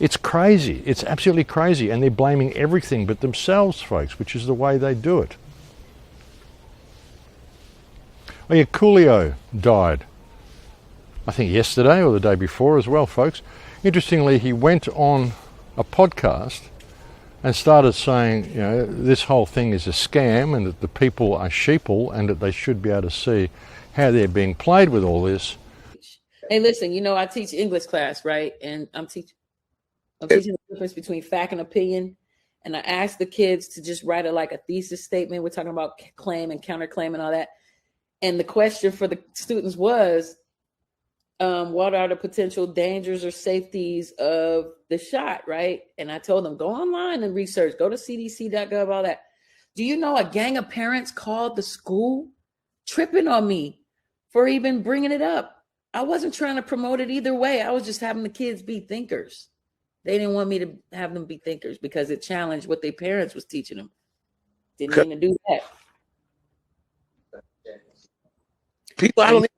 It's crazy. It's absolutely crazy. And they're blaming everything but themselves, folks, which is the way they do it. Oh yeah, Coolio died. I think yesterday or the day before as well, folks. Interestingly, he went on a podcast and started saying, this whole thing is a scam and that the people are sheeple and that they should be able to see how they're being played with all this. Hey, listen, I teach English class, right? And I'm teaching the difference between fact and opinion. And I asked the kids to just write a thesis statement. We're talking about claim and counterclaim and all that. And the question for the students was, what are the potential dangers or safeties of the shot, right? And I told them, go online and research, go to cdc.gov, all that. Do you know a gang of parents called the school tripping on me for even bringing it up? I wasn't trying to promote it either way. I was just having the kids be thinkers. They didn't want me to have them be thinkers because it challenged what their parents was teaching them. Didn't mean to do that. People, I don't know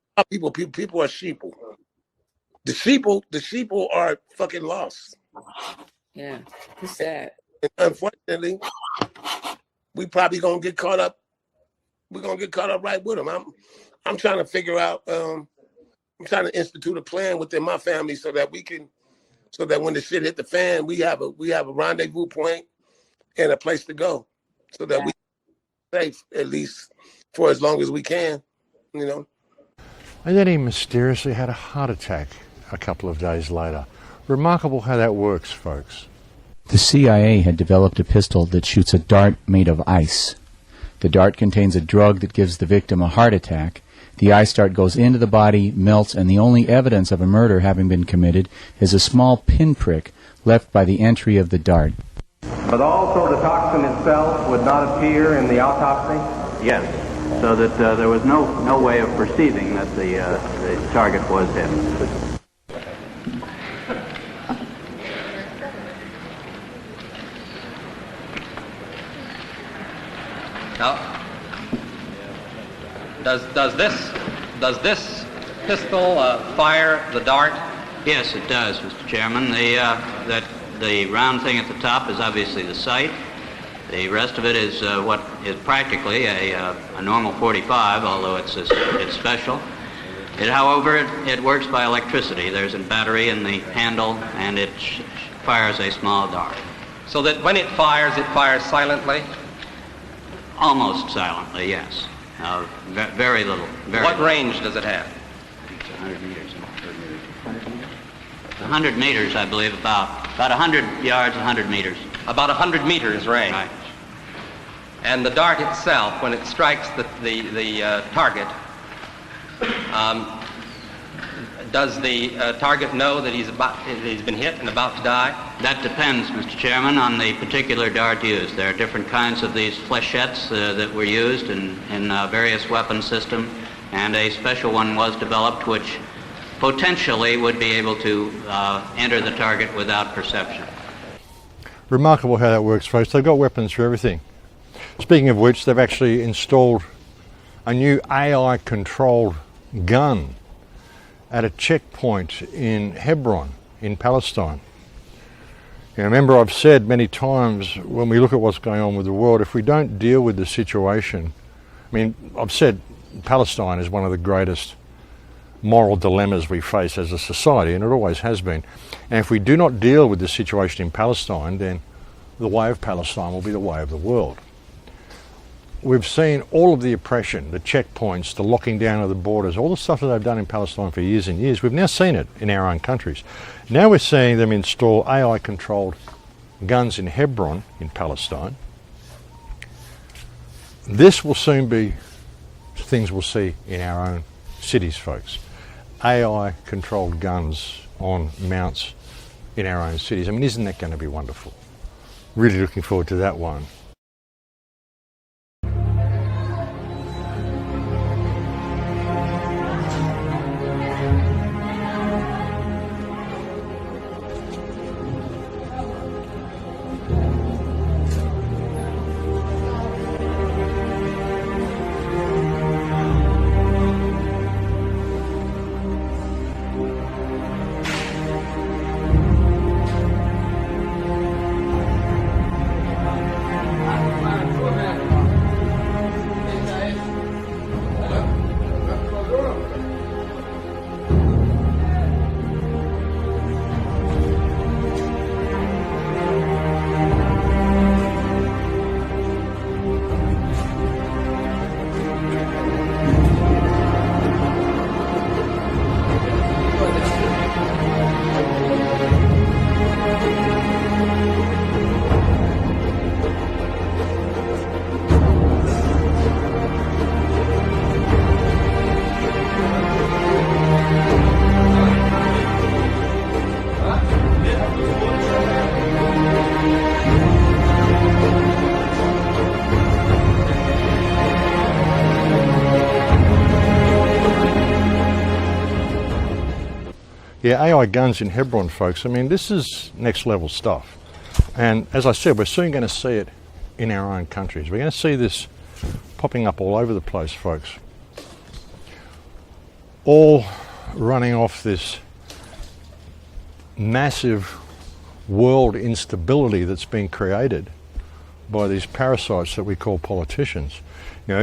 people are sheeple. The sheeple are fucking lost. Yeah, it's sad. And unfortunately, we probably gonna get caught up. We're gonna get caught up right with them. I'm trying to figure out. I'm trying to institute a plan within my family so that when the shit hit the fan, we have a rendezvous point and a place to go, so that we safe at least for as long as we can, you know. And then he mysteriously had a heart attack a couple of days later. Remarkable how that works, folks. The CIA had developed a pistol that shoots a dart made of ice. The dart contains a drug that gives the victim a heart attack. The ice dart goes into the body, melts, and the only evidence of a murder having been committed is a small pinprick left by the entry of the dart. But also the toxin itself would not appear in the autopsy? Yes, so that there was no way of perceiving that the target was him. Now, does this pistol fire the dart? Yes, it does, Mr. Chairman. The round thing at the top is obviously the sight. The rest of it is what is practically a normal 45, although it's special. However, it works by electricity. There's a battery in the handle, and it fires a small dart. So that when it fires silently? Almost silently, yes. Very little. What range does it have? 100 meters. 100 meters, I believe, about 100 yards, 100 meters. About 100 meters range. Right. And the dart itself, when it strikes the target, does the target know that he's been hit and about to die? That depends, Mr. Chairman, on the particular dart used. There are different kinds of these flechettes that were used in various weapon systems, and a special one was developed which potentially would be able to enter the target without perception. Remarkable how that works, folks. They've got weapons for everything. Speaking of which, they've actually installed a new AI-controlled gun at a checkpoint in Hebron, in Palestine. You know, remember, I've said many times when we look at what's going on with the world, if we don't deal with the situation, I mean, I've said Palestine is one of the greatest moral dilemmas we face as a society, and it always has been. And if we do not deal with the situation in Palestine, then the way of Palestine will be the way of the world. We've seen all of the oppression, the checkpoints, the locking down of the borders, all the stuff that they've done in Palestine for years and years. We've now seen it in our own countries. Now we're seeing them install AI-controlled guns in Hebron, in Palestine. This will soon be things we'll see in our own cities, folks. AI-controlled guns on mounts in our own cities. I mean, isn't that going to be wonderful? Really looking forward to that one. Yeah, AI guns in Hebron, folks. I mean, this is next level stuff. And as I said, we're soon going to see it in our own countries. We're going to see this popping up all over the place, folks. All running off this massive world instability that's been created by these parasites that we call politicians,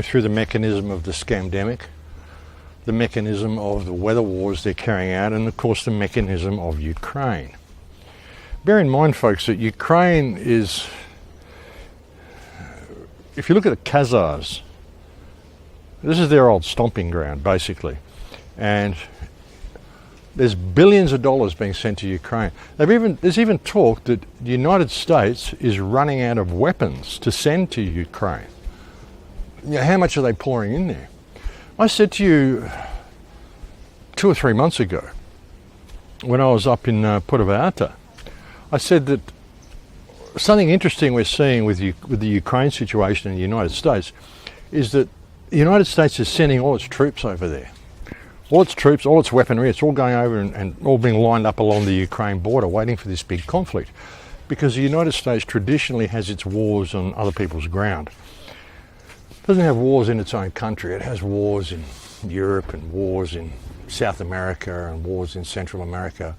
through the mechanism of the scamdemic, the mechanism of the weather wars they're carrying out, and of course the mechanism of Ukraine. Bear in mind, folks, that Ukraine is, if you look at the Khazars, this is their old stomping ground, basically. And there's billions of dollars being sent to Ukraine. There's even talk that the United States is running out of weapons to send to Ukraine. How much are they pouring in there? I said to you 2 or 3 months ago, when I was up in Puerto Vallarta, I said that something interesting we're seeing with the Ukraine situation in the United States is that the United States is sending all its troops over there. All its troops, all its weaponry, it's all going over and all being lined up along the Ukraine border waiting for this big conflict. Because the United States traditionally has its wars on other people's ground. It doesn't have wars in its own country. It has wars in Europe and wars in South America and wars in Central America.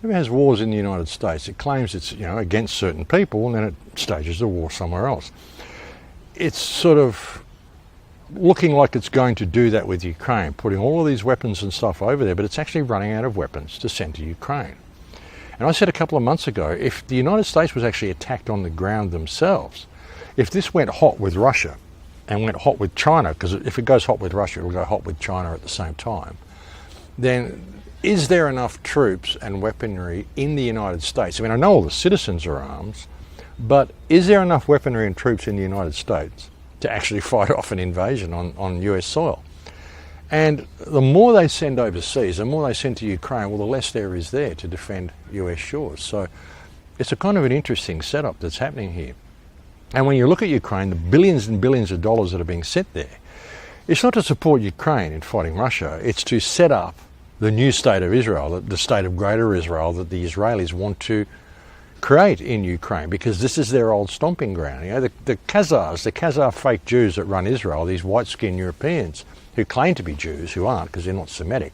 It has wars in the United States. It claims it's against certain people, and then it stages a war somewhere else. It's sort of looking like it's going to do that with Ukraine, putting all of these weapons and stuff over there, but it's actually running out of weapons to send to Ukraine. And I said a couple of months ago, if the United States was actually attacked on the ground themselves, if this went hot with Russia and went hot with China, because if it goes hot with Russia, it will go hot with China at the same time, then is there enough troops and weaponry in the United States? I mean, I know all the citizens are armed, but is there enough weaponry and troops in the United States to actually fight off an invasion on US soil? And the more they send overseas, the more they send to Ukraine, well, the less there is there to defend US shores. So it's a kind of an interesting setup that's happening here. And when you look at Ukraine, the billions and billions of dollars that are being sent there, it's not to support Ukraine in fighting Russia, it's to set up the new state of Israel, the state of Greater Israel that the Israelis want to create in Ukraine, because this is their old stomping ground. The Khazars, the Khazar fake Jews that run Israel, these white-skinned Europeans who claim to be Jews, who aren't because they're not Semitic,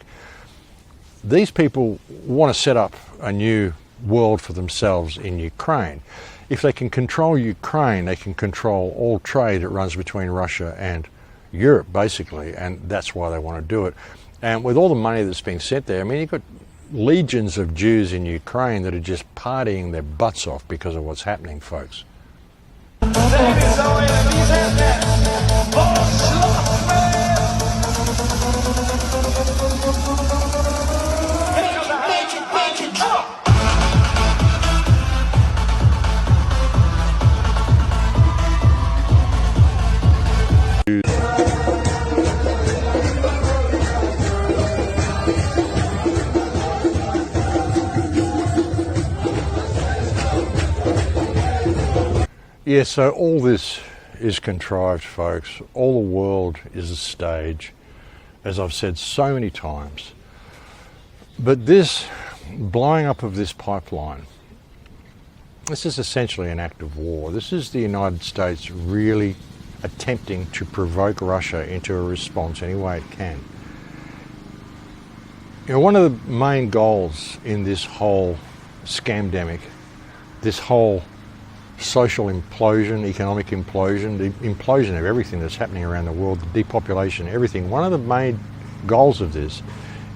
these people want to set up a new world for themselves in Ukraine. If they can control Ukraine, they can control all trade that runs between Russia and Europe, basically, and that's why they want to do it. And with all the money that's being sent there, I mean, you've got legions of Jews in Ukraine that are just partying their butts off because of what's happening, folks. Yeah, so all this is contrived, folks. All the world is a stage, as I've said so many times. But this blowing up of this pipeline, this is essentially an act of war. This is the United States really attempting to provoke Russia into a response any way it can. One of the main goals in this whole scamdemic, this whole social implosion, economic implosion, the implosion of everything that's happening around the world, the depopulation, everything. One of the main goals of this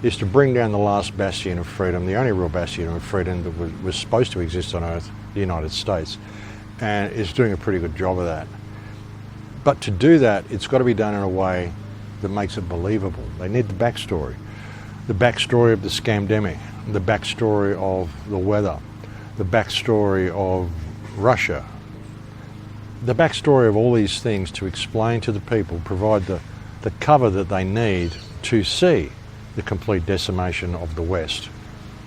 is to bring down the last bastion of freedom, the only real bastion of freedom that was supposed to exist on Earth, the United States, and is doing a pretty good job of that. But to do that, it's got to be done in a way that makes it believable. They need the backstory of the scamdemic, the backstory of the weather, the backstory of Russia, the backstory of all these things to explain to the people, provide the cover that they need to see the complete decimation of the West,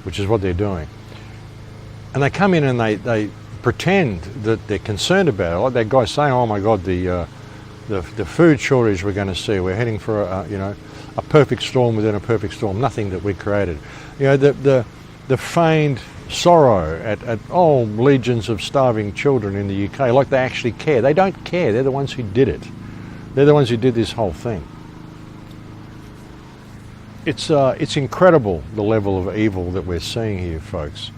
which is what they're doing. And they come in and they pretend that they're concerned about it, like that guy saying, "Oh my God, the food shortage we're going to see. We're heading for a perfect storm within a perfect storm. Nothing that we created." The feigned sorrow at legions of starving children in the UK, like they actually care. They don't care. They're the ones who did it. They're the ones who did this whole thing. It's incredible the level of evil that we're seeing here, folks.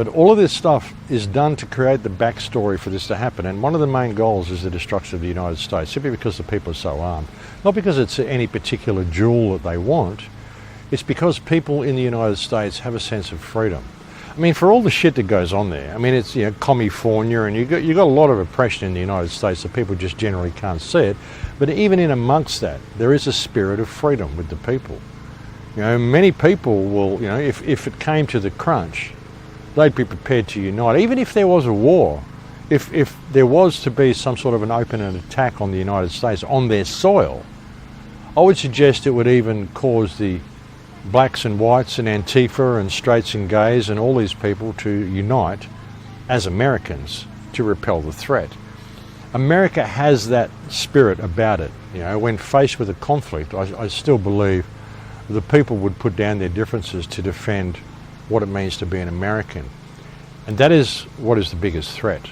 But all of this stuff is done to create the backstory for this to happen. And one of the main goals is the destruction of the United States, simply because the people are so armed. Not because it's any particular jewel that they want. It's because people in the United States have a sense of freedom. I mean, for all the shit that goes on there, I mean, it's, you know, California, and you got a lot of oppression in the United States that people just generally can't see it. But even in amongst that, there is a spirit of freedom with the people. You know, many people will, you know, if it came to the crunch, they'd be prepared to unite. Even if there was a war, if there was to be some sort of an open attack on the United States on their soil, I would suggest it would even cause the blacks and whites and Antifa and straights and gays and all these people to unite as Americans to repel the threat. America has that spirit about it. You know, when faced with a conflict, I still believe the people would put down their differences to defend what it means to be an American. And that is what is the biggest threat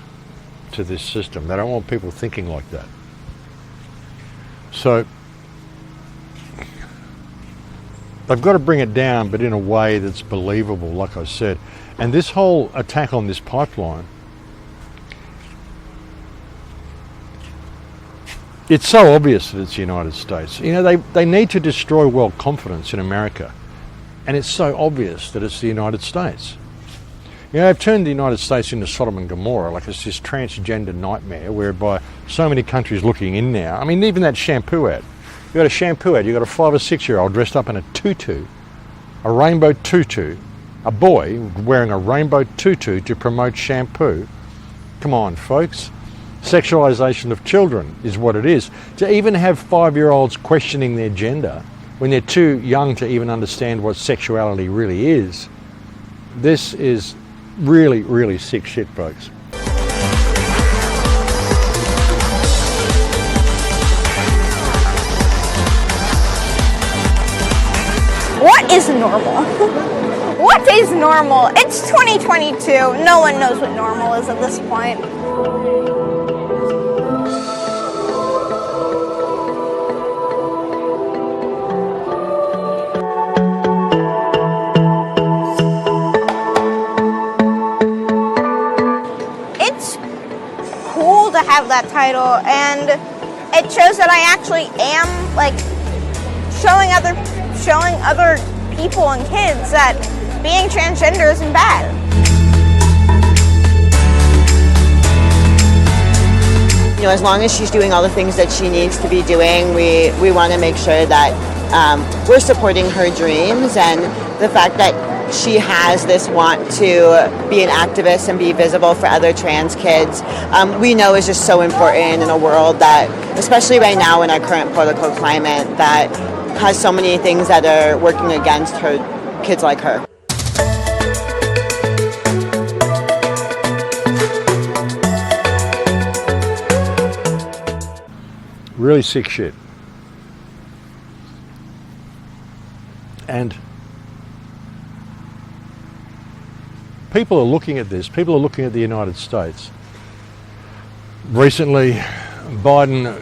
to this system. They don't want people thinking like that. So they've got to bring it down, but in a way that's believable, like I said. And this whole attack on this pipeline, it's so obvious that it's the United States. You know, they need to destroy world confidence in America. And it's so obvious that it's the United States. You know, they've turned the United States into Sodom and Gomorrah, like it's this transgender nightmare whereby so many countries looking in now. I mean, even that shampoo ad. You got a shampoo ad, you got a 5 or 6 year old dressed up in a tutu, a rainbow tutu, a boy wearing a rainbow tutu to promote shampoo. Come on, folks. Sexualization of children is what it is. To even have 5-year-olds questioning their gender when they're too young to even understand what sexuality really is, this is really, really sick shit, folks. What is normal? What is normal? It's 2022. No one knows what normal is at this point. To have that title, and it shows that I actually am like showing other people and kids that being transgender isn't bad. You know, as long as she's doing all the things that she needs to be doing, we want to make sure that we're supporting her dreams, and the fact that she has this want to be an activist and be visible for other trans kids, we know is just so important in a world that, especially right now in our current political climate, that has so many things that are working against her, kids like her. Really sick shit. And people are looking at this. People are looking at the United States. Recently, Biden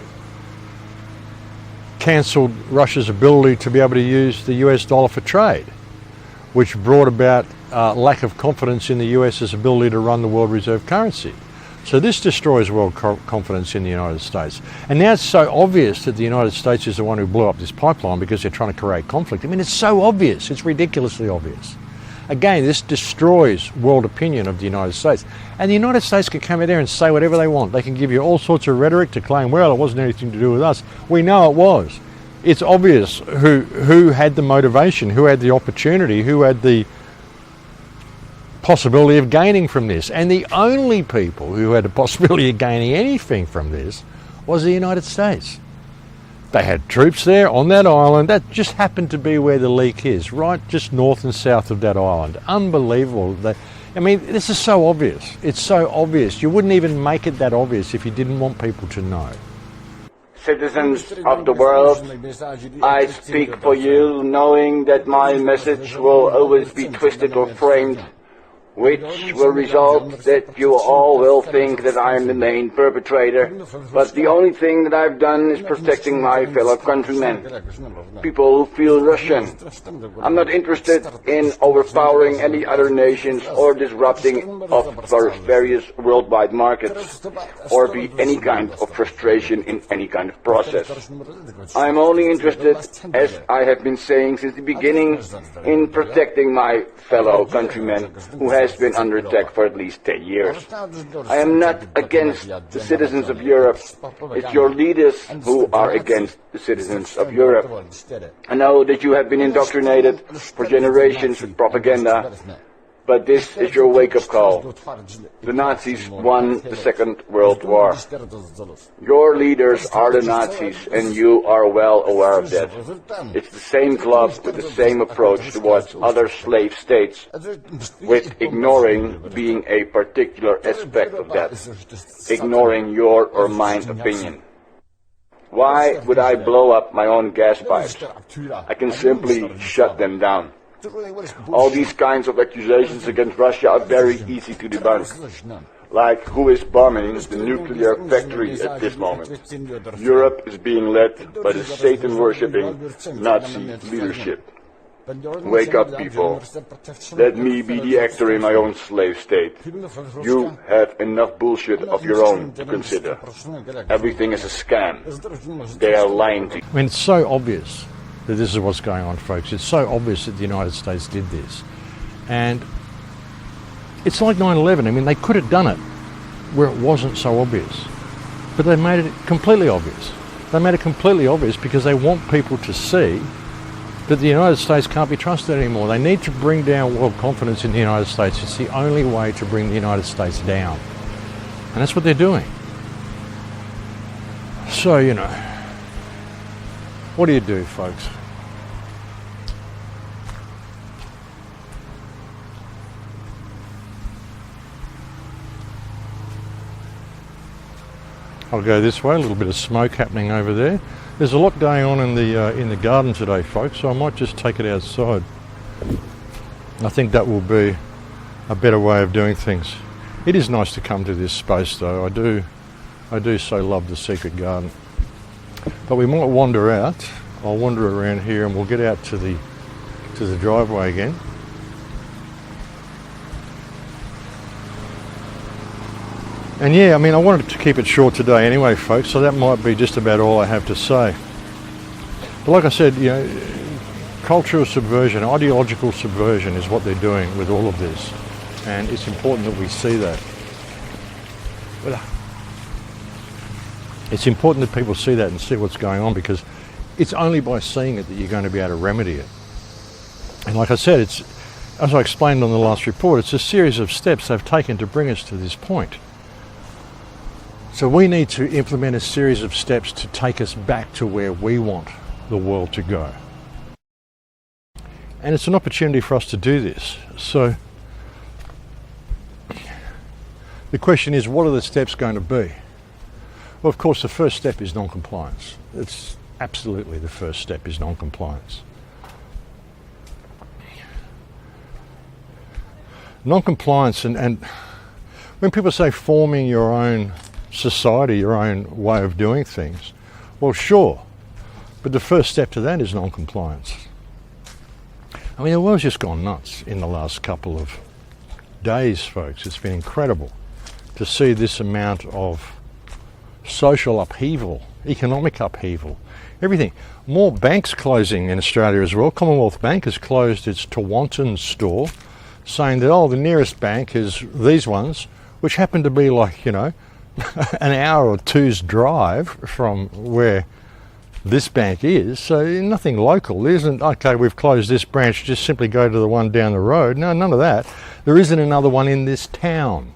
cancelled Russia's ability to be able to use the US dollar for trade, which brought about lack of confidence in the US's ability to run the world reserve currency. So this destroys world confidence in the United States. And now it's so obvious that the United States is the one who blew up this pipeline because they're trying to create conflict. I mean, it's so obvious. It's ridiculously obvious. Again, this destroys world opinion of the United States. And the United States can come in there and say whatever they want. They can give you all sorts of rhetoric to claim, well, it wasn't anything to do with us. We know it was. It's obvious who had the motivation, who had the opportunity, who had the possibility of gaining from this. And the only people who had the possibility of gaining anything from this was the United States. They had troops there on that island. That just happened to be where the leak is, right just north and south of that island. Unbelievable. I mean, this is so obvious. It's so obvious. You wouldn't even make it that obvious if you didn't want people to know. Citizens of the world, I speak for you knowing that my message will always be twisted or framed which will result that you all will think that I am the main perpetrator. But the only thing that I've done is protecting my fellow countrymen, people who feel Russian. I'm not interested in overpowering any other nations or disrupting of various worldwide markets, or be any kind of frustration in any kind of process. I'm only interested, as I have been saying since the beginning, in protecting my fellow countrymen who has been under attack for at least 10 years. I am not against the citizens of Europe. It's your leaders who are against the citizens of Europe. I know that you have been indoctrinated for generations with propaganda, but this is your wake-up call. The Nazis won the Second World War. Your leaders are the Nazis, and you are well aware of that. It's the same club with the same approach towards other slave states, with ignoring being a particular aspect of that, ignoring your or mine opinion. Why would I blow up my own gas pipes? I can simply shut them down. All these kinds of accusations against Russia are very easy to debunk. Like who is bombing the nuclear factory at this moment? Europe is being led by the Satan-worshipping Nazi leadership. Wake up, people. Let me be the actor in my own slave state. You have enough bullshit of your own to consider. Everything is a scam. They are lying to you. I mean, it's so obvious that this is what's going on, folks. It's so obvious that the United States did this. And it's like 9/11. I mean, they could have done it where it wasn't so obvious. But they made it completely obvious. They made it completely obvious because they want people to see that the United States can't be trusted anymore. They need to bring down world confidence in the United States. It's the only way to bring the United States down. And that's what they're doing. So, you know, what do you do, folks? I'll go this way, a little bit of smoke happening over there. There's a lot going on in the garden today, folks, so I might just take it outside. I think that will be a better way of doing things. It is nice to come to this space, though. I do so love the secret garden. But we might wander out. I'll wander around here and we'll get out to the driveway again. And yeah, I mean, I wanted to keep it short today anyway, folks, so that might be just about all I have to say. But like I said, you know, cultural subversion, ideological subversion is what they're doing with all of this. And it's important that we see that. It's important that people see that and see what's going on, because it's only by seeing it that you're going to be able to remedy it. And like I said, it's, as I explained on the last report, it's a series of steps they've taken to bring us to this point. So we need to implement a series of steps to take us back to where we want the world to go. And it's an opportunity for us to do this. So the question is, what are the steps going to be? Well, of course, the first step is non-compliance. It's absolutely the first step is non-compliance. Non-compliance, and when people say forming your own society, your own way of doing things, well, sure, but the first step to that is non-compliance. I mean, the world's just gone nuts in the last couple of days, folks. It's been incredible to see this amount of social upheaval, economic upheaval, everything. More banks closing in Australia as well. Commonwealth Bank has closed its Tawantin store, saying that, oh, the nearest bank is these ones, which happen to be like, you know, an hour or two's drive from where this bank is. So nothing local. There isn't, okay, we've closed this branch, just simply go to the one down the road. No, none of that. There isn't another one in this town.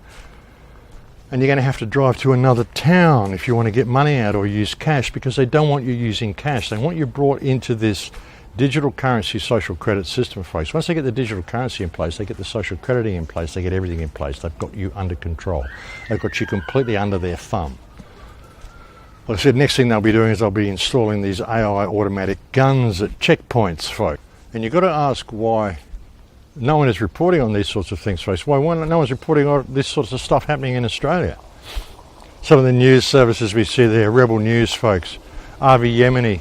And you're going to have to drive to another town if you want to get money out or use cash, because they don't want you using cash. They want you brought into this digital currency social credit system, folks. Once they get the digital currency in place, they get the social crediting in place, they get everything in place. They've got you under control. They've got you completely under their thumb. Like I said, next thing they'll be doing is they'll be installing these AI automatic guns at checkpoints, folks. And you've got to ask why no one is reporting on these sorts of things, folks. Why no one's reporting on this sorts of stuff happening in Australia? Some of the news services we see there, Rebel News, folks. Avi Yemeni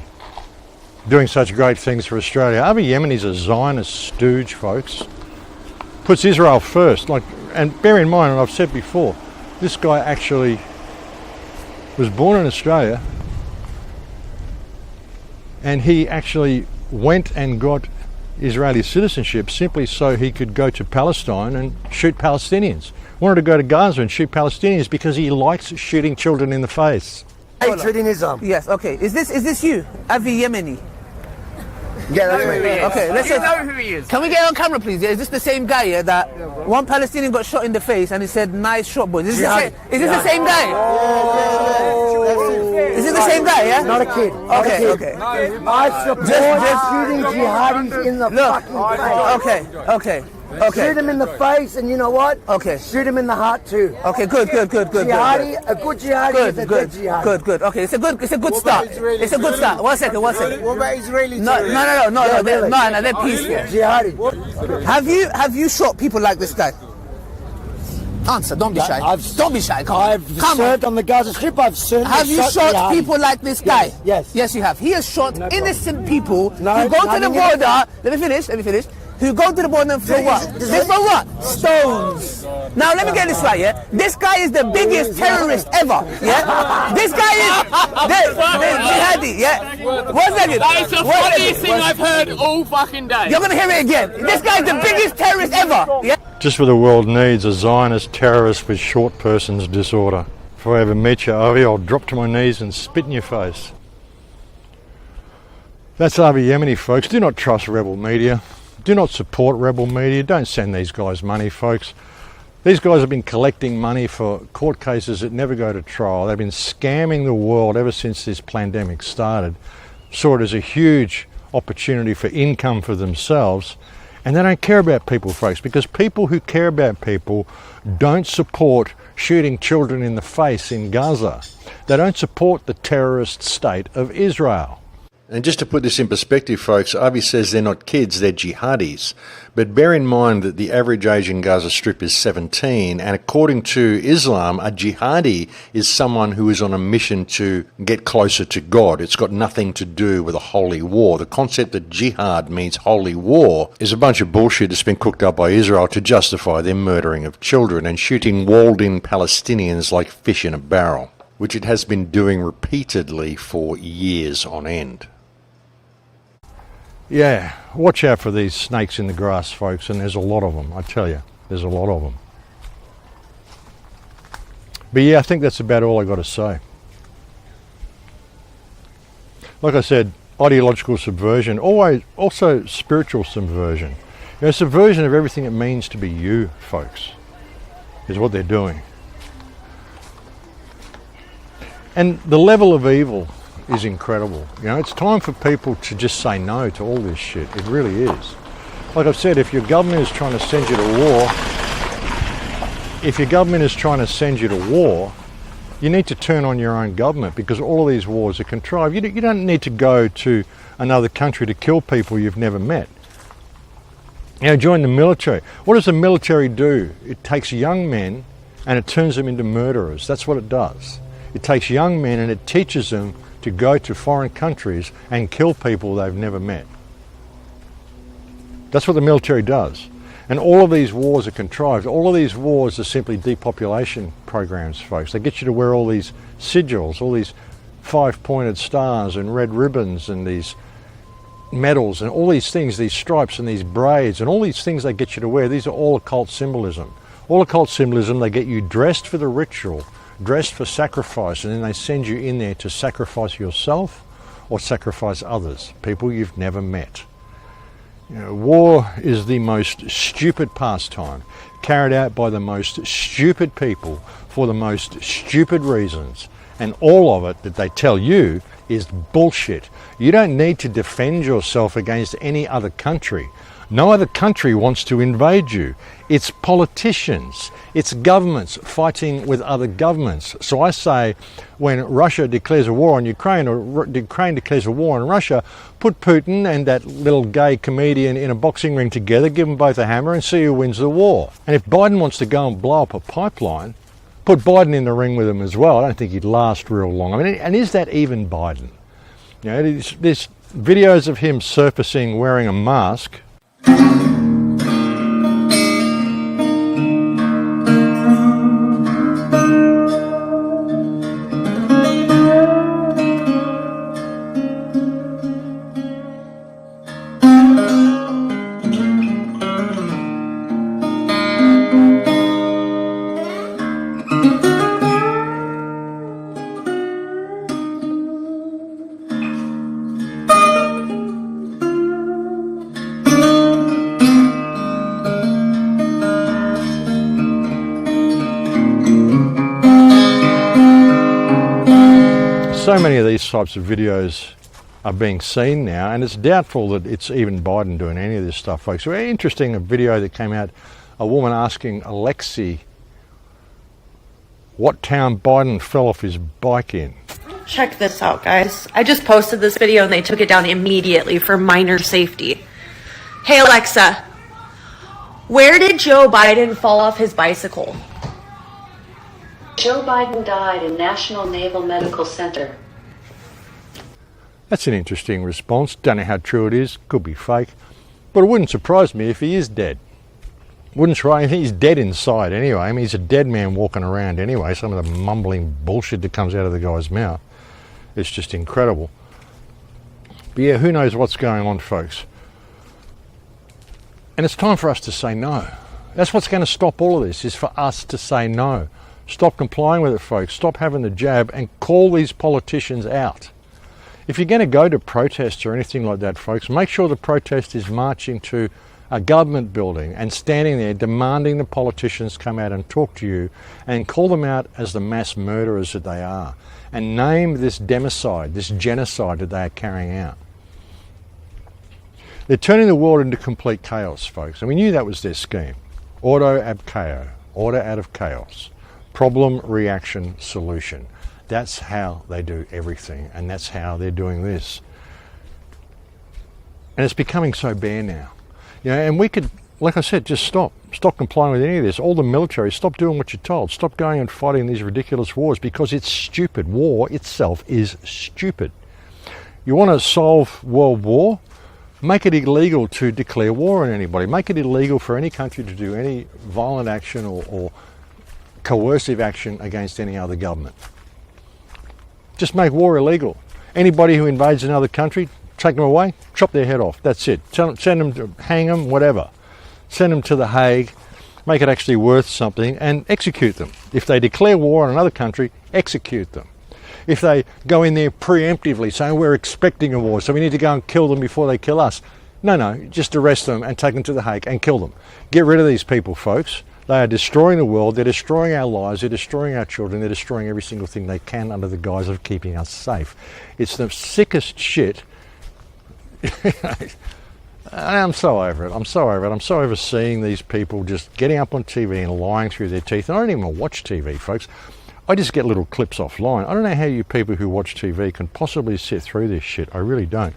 doing such great things for Australia. Avi Yemeni's a Zionist stooge, folks. Puts Israel first. And bear in mind, and I've said before, this guy actually was born in Australia, and he actually went and got Israeli citizenship simply so he could go to Palestine and shoot Palestinians. Wanted to go to Gaza and shoot Palestinians because he likes shooting children in the face. Hatred in Islam. Yes, okay. Is this you, Avi Yemeni? Yeah, that's who he is. Okay, let's you know who he is. Can we get on camera, please? Yeah, is this the same guy? Yeah, that one Palestinian got shot in the face and he said, "Nice shot, boy." Is this the same guy? Is it the same guy? Yeah. Not a kid. Okay. I support shooting jihadis in the fucking face. Okay. Shoot him in the face, and you know what? Okay. Shoot him in the heart too. Okay, good. Jihadi, a good jihadi is a dead jihadi. Good. Okay, it's a good start. It's a good start. One second. What about Israeli? No, they're peaceful. Jihadi. Have you shot people like this guy? Answer. Don't be shy. Don't be shy. I've served on the Gaza Strip. I've certainly Have you shot people like this guy? Yes. Yes, you have. He has shot innocent people who go to the border. Let me finish. Who go to the border for what? For what? Stones. Now let me get this right, yeah? This guy is the biggest terrorist ever, yeah? This guy is the jihadi, yeah? 1 second. That is the funniest thing I've heard all fucking day. You're gonna hear it again. This guy is the biggest terrorist ever, yeah? Just what the world needs, a Zionist terrorist with short person's disorder. If I ever meet you, Avi, I'll drop to my knees and spit in your face. That's Avi Yemeni, folks. Do not trust rebel media. Do not support rebel media. Don't send these guys money, folks. These guys have been collecting money for court cases that never go to trial. They've been scamming the world ever since this pandemic started. Saw it as a huge opportunity for income for themselves. And they don't care about people, folks, because people who care about people don't support shooting children in the face in Gaza. They don't support the terrorist state of Israel. And just to put this in perspective, folks, Avi says they're not kids, they're jihadis. But bear in mind that the average age in Gaza Strip is 17, and according to Islam, a jihadi is someone who is on a mission to get closer to God. It's got nothing to do with a holy war. The concept that jihad means holy war is a bunch of bullshit that's been cooked up by Israel to justify their murdering of children and shooting walled-in Palestinians like fish in a barrel, which it has been doing repeatedly for years on end. Yeah, watch out for these snakes in the grass, folks, and there's a lot of them, I tell you. There's a lot of them. But yeah, I think that's about all I got to say. Like I said, ideological subversion, also spiritual subversion. You know, subversion of everything it means to be you, folks, is what they're doing. And the level of evil is incredible. You know, it's time for people to just say no to all this shit. It really is. Like I've said, if your government is trying to send you to war, you need to turn on your own government, because all of these wars are contrived. You don't need to go to another country to kill people you've never met. You know, join the military. What does the military do? It takes young men and it turns them into murderers. That's what it does. It takes young men and it teaches them to go to foreign countries and kill people they've never met. That's what the military does. And all of these wars are contrived. All of these wars are simply depopulation programs, folks. They get you to wear all these sigils, all these 5-pointed stars and red ribbons and these medals and all these things, these stripes and these braids and all these things they get you to wear. These are all occult symbolism. All occult symbolism, they get you dressed for the ritual, dressed for sacrifice, and then they send you in there to sacrifice yourself or sacrifice others, people you've never met. You know, war is the most stupid pastime, carried out by the most stupid people for the most stupid reasons, and all of it that they tell you is bullshit. You don't need to defend yourself against any other country. No other country wants to invade you. It's politicians, it's governments fighting with other governments. So I say, when Russia declares a war on Ukraine, or Ukraine declares a war on Russia, put Putin and that little gay comedian in a boxing ring together, give them both a hammer and see who wins the war. And if Biden wants to go and blow up a pipeline, put Biden in the ring with him as well. I don't think he'd last real long. I mean, and is that even Biden? You know, there's videos of him surfacing wearing a mask. So many of these types of videos are being seen now, and it's doubtful that it's even Biden doing any of this stuff, folks. Very interesting, a video that came out, a woman asking Alexei what town Biden fell off his bike in. Check this out, guys. I just posted this video and they took it down immediately for minor safety. Hey Alexa, where did Joe Biden fall off his bicycle? Joe Biden died in National Naval Medical Center. That's an interesting response. Don't know how true it is. Could be fake. But it wouldn't surprise me if he is dead. Wouldn't try. He's dead inside anyway. I mean, he's a dead man walking around anyway. Some of the mumbling bullshit that comes out of the guy's mouth. It's just incredible. But yeah, who knows what's going on, folks. And it's time for us to say no. That's what's going to stop all of this, is for us to say no. Stop complying with it, folks. Stop having the jab and call these politicians out. If you're going to go to protests or anything like that, folks, make sure the protest is marching to a government building and standing there demanding the politicians come out and talk to you and call them out as the mass murderers that they are, and name this democide, this genocide that they are carrying out. They're turning the world into complete chaos, folks, and we knew that was their scheme. Ordo ab chaos, order out of chaos. Problem, reaction, solution. That's how they do everything, and that's how they're doing this. And it's becoming so bare now. You know, and we could, like I said, just stop complying with any of this. All the military, stop doing what you're told. Stop going and fighting these ridiculous wars, because it's stupid. War itself is stupid. You want to solve world war? Make it illegal to declare war on anybody. Make it illegal for any country to do any violent action or coercive action against any other government. Just make war illegal. Anybody who invades another country, take them away, chop their head off. That's it. Send them to hang them, whatever. Send them to The Hague, make it actually worth something, and execute them. If they declare war on another country, execute them. If they go in there preemptively, saying we're expecting a war, so we need to go and kill them before they kill us. No, just arrest them and take them to The Hague and kill them. Get rid of these people, folks. They are destroying the world, they're destroying our lives, they're destroying our children, they're destroying every single thing they can under the guise of keeping us safe. It's the sickest shit. I'm so over it. I'm so over seeing these people just getting up on TV and lying through their teeth. And I don't even watch TV, folks. I just get little clips offline. I don't know how you people who watch TV can possibly sit through this shit. I really don't.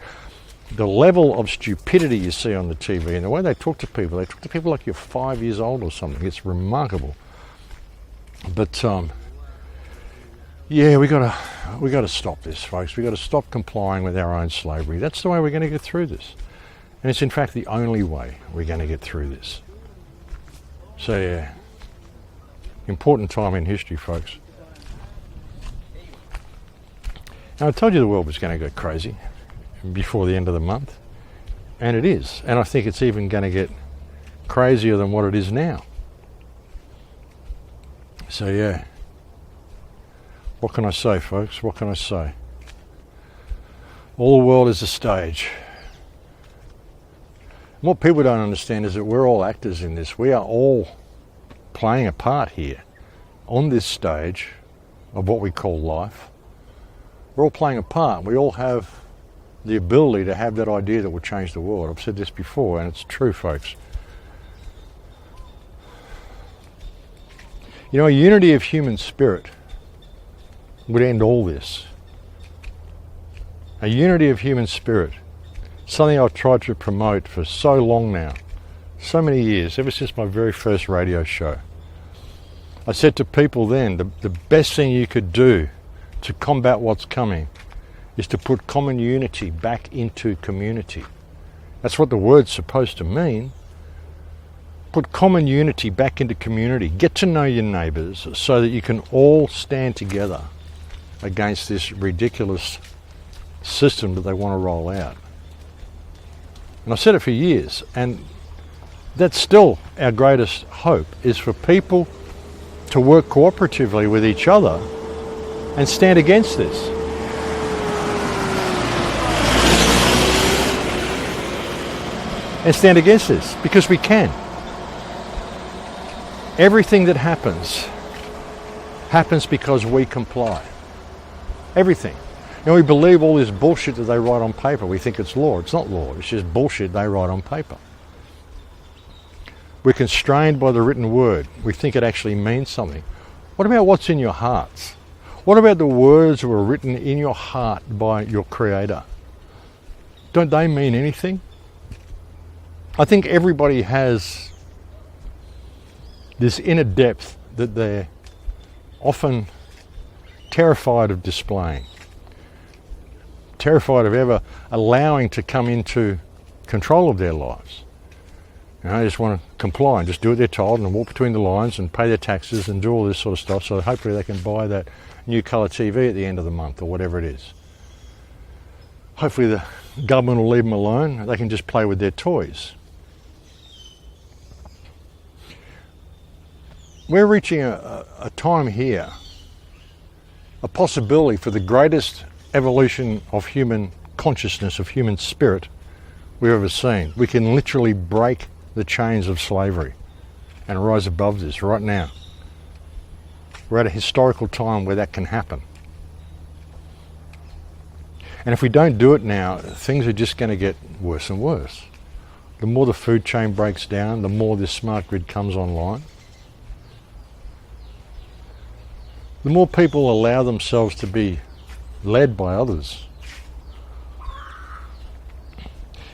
The level of stupidity you see on the TV and the way they talk to people like you're 5 years old or something. It's remarkable. But yeah, we gotta stop this, folks. We got to stop complying with our own slavery. That's the way we're going to get through this, and it's in fact the only way we're going to get through this. So yeah, important time in history, folks. Now I told you the world was going to go crazy before the end of the month, and it is, and I think it's even going to get crazier than what it is now. So yeah, what can I say, folks? What can I say? All the world is a stage. And what people don't understand is that we're all actors in this. We are all playing a part here on this stage of what we call life. We're all playing a part. We all have the ability to have that idea that will change the world. I've said this before, and it's true, folks. You know, a unity of human spirit would end all this. A unity of human spirit, something I've tried to promote for so long now, so many years, ever since my very first radio show. I said to people then, the best thing you could do to combat what's coming is to put common unity back into community. That's what the word's supposed to mean. Put common unity back into community. Get to know your neighbours so that you can all stand together against this ridiculous system that they want to roll out. And I've said it for years, and that's still our greatest hope, is for people to work cooperatively with each other and stand against this. And stand against this, because we can. Everything that happens because we comply. Everything. And we believe all this bullshit that they write on paper. We think it's law. It's not law. It's just bullshit they write on paper. We're constrained by the written word. We think it actually means something. What about what's in your hearts? What about the words that were written in your heart by your Creator? Don't they mean anything? I think everybody has this inner depth that they're often terrified of displaying, terrified of ever allowing to come into control of their lives. You know, they just want to comply and just do what they're told and walk between the lines and pay their taxes and do all this sort of stuff, so hopefully they can buy that new colour TV at the end of the month or whatever it is. Hopefully the government will leave them alone. They can just play with their toys. We're reaching a time here, a possibility for the greatest evolution of human consciousness, of human spirit we've ever seen. We can literally break the chains of slavery and rise above this right now. We're at a historical time where that can happen. And if we don't do it now, things are just going to get worse and worse. The more the food chain breaks down, the more this smart grid comes online. The more people allow themselves to be led by others.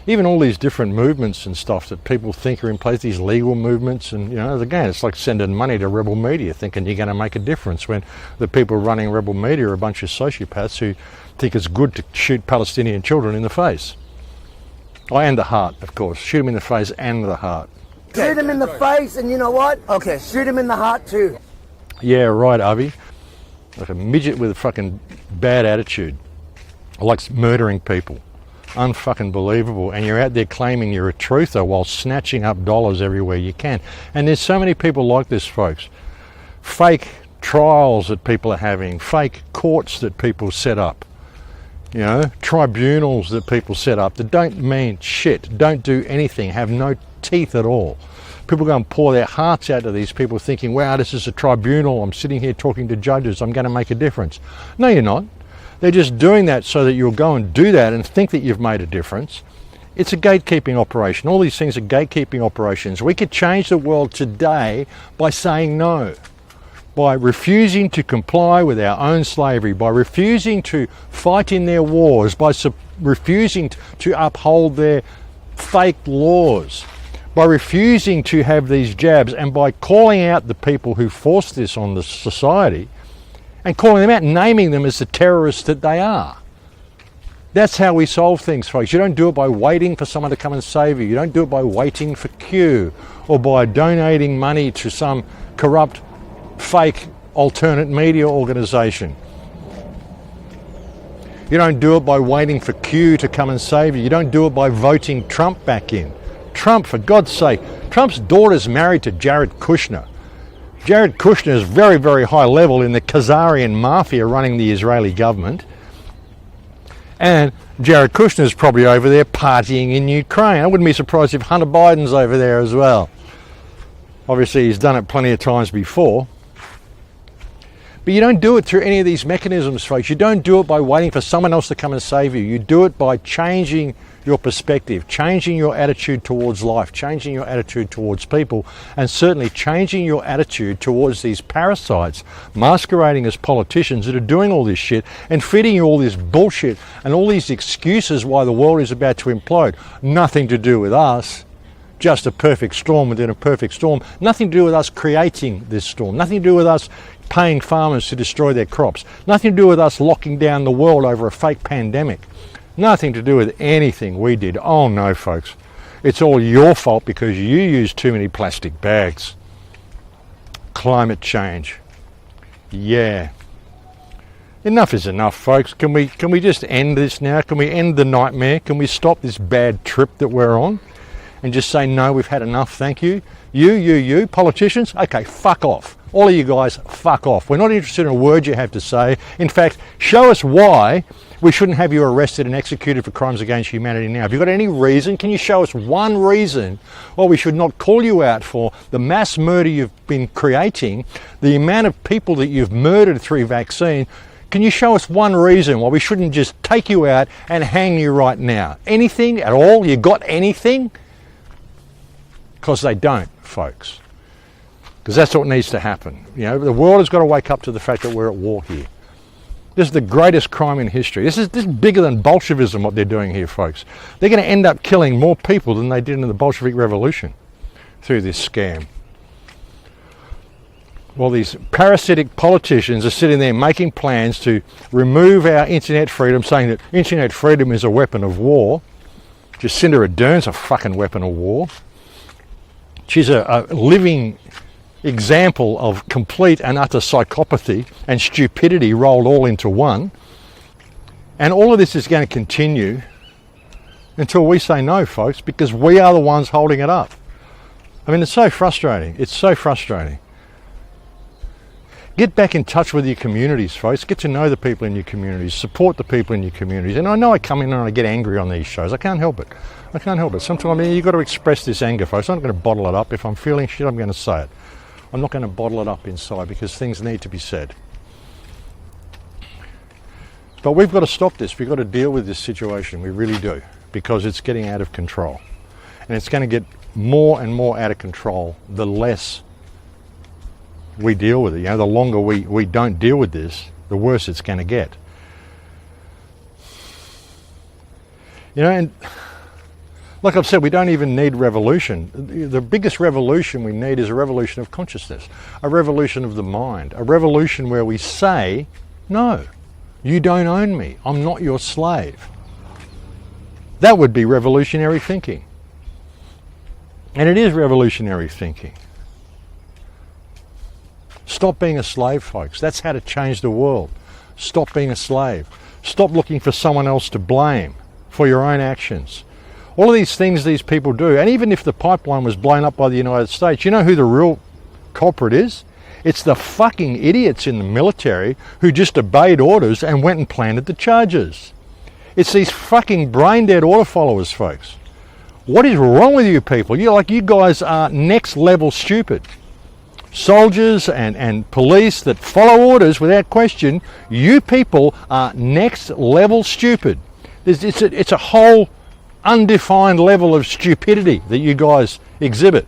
Even all these different movements and stuff that people think are in place, these legal movements, and, you know, again, it's like sending money to rebel media thinking you're going to make a difference, when the people running rebel media are a bunch of sociopaths who think it's good to shoot Palestinian children in the face. Oh, and the heart, of course. Shoot them in the face and the heart. Shoot him in the face, and you know what? Okay, shoot him in the heart too. Yeah, right, Avi. Like a midget with a fucking bad attitude. Likes murdering people. Unfucking believable. And you're out there claiming you're a truther while snatching up dollars everywhere you can. And there's so many people like this, folks. Fake trials that people are having. Fake courts that people set up. You know, tribunals that people set up that don't mean shit. Don't do anything. Have no teeth at all. People go and pour their hearts out to these people thinking, wow, this is a tribunal. I'm sitting here talking to judges. I'm going to make a difference. No, you're not. They're just doing that so that you'll go and do that and think that you've made a difference. It's a gatekeeping operation. All these things are gatekeeping operations. We could change the world today by saying no, by refusing to comply with our own slavery, by refusing to fight in their wars, by refusing to uphold their fake laws, by refusing to have these jabs, and by calling out the people who force this on the society and calling them out, naming them as the terrorists that they are. That's how we solve things, folks. You don't do it by waiting for someone to come and save you. You don't do it by waiting for Q or by donating money to some corrupt, fake, alternate media organisation. You don't do it by waiting for Q to come and save you. You don't do it by voting Trump back in. Trump, for God's sake, Trump's daughter's married to Jared Kushner. Jared Kushner is very, very high level in the Khazarian mafia running the Israeli government. And Jared Kushner is probably over there partying in Ukraine. I wouldn't be surprised if Hunter Biden's over there as well. Obviously, he's done it plenty of times before. But But you don't do it through any of these mechanisms, folks. You don't do it by waiting for someone else to come and save you. You do it by changing your perspective, changing your attitude towards life, changing your attitude towards people, and certainly changing your attitude towards these parasites masquerading as politicians that are doing all this shit and feeding you all this bullshit and all these excuses why the world is about to implode. Nothing to do with us. Just a perfect storm within a perfect storm. Nothing to do with us creating this storm. Nothing to do with us paying farmers to destroy their crops. Nothing to do with us locking down the world over a fake pandemic. Nothing to do with anything we did. Oh no, folks. It's all your fault because you use too many plastic bags. Climate change. Yeah. Enough is enough, folks. Can we just end this now? Can we end the nightmare? Can we stop this bad trip that we're on? And just say, no, we've had enough, thank you. You, politicians, okay, fuck off. All of you guys, fuck off. We're not interested in a word you have to say. In fact, show us why we shouldn't have you arrested and executed for crimes against humanity now. Have you got any reason? Can you show us one reason why we should not call you out for the mass murder you've been creating, the amount of people that you've murdered through vaccine? Can you show us one reason why we shouldn't just take you out and hang you right now? Anything at all? You got anything? Because they don't, folks. Because that's what needs to happen. You know, the world has got to wake up to the fact that we're at war here. This is the greatest crime in history. This is bigger than Bolshevism, what they're doing here, folks. They're going to end up killing more people than they did in the Bolshevik Revolution through this scam. While these parasitic politicians are sitting there making plans to remove our internet freedom, saying that internet freedom is a weapon of war. Jacinda Ardern's a fucking weapon of war. She's a living example of complete and utter psychopathy and stupidity rolled all into one. And all of this is going to continue until we say no, folks, because we are the ones holding it up. I mean, it's so frustrating. It's so frustrating. Get back in touch with your communities, folks. Get to know the people in your communities. Support the people in your communities. And I know I come in and I get angry on these shows. I can't help it. I can't help it. Sometimes you've got to express this anger, folks. I'm not going to bottle it up. If I'm feeling shit, I'm going to say it. I'm not going to bottle it up inside because things need to be said. But we've got to stop this. We've got to deal with this situation. We really do. Because it's getting out of control. And it's going to get more and more out of control the less we deal with it. You know, the longer we don't deal with this, the worse it's going to get. You know, and like I've said, we don't even need revolution. The biggest revolution we need is a revolution of consciousness, a revolution of the mind, a revolution where we say, no, you don't own me. I'm not your slave. That would be revolutionary thinking. And it is revolutionary thinking. Stop being a slave, folks. That's how to change the world. Stop being a slave. Stop looking for someone else to blame for your own actions. All of these things these people do, and even if the pipeline was blown up by the United States, you know who the real culprit is? It's the fucking idiots in the military who just obeyed orders and went and planted the charges. It's these fucking brain-dead order followers, folks. What is wrong with you people? You guys are next level stupid. Soldiers and police that follow orders without question, you people are next level stupid. It's a whole undefined level of stupidity that you guys exhibit.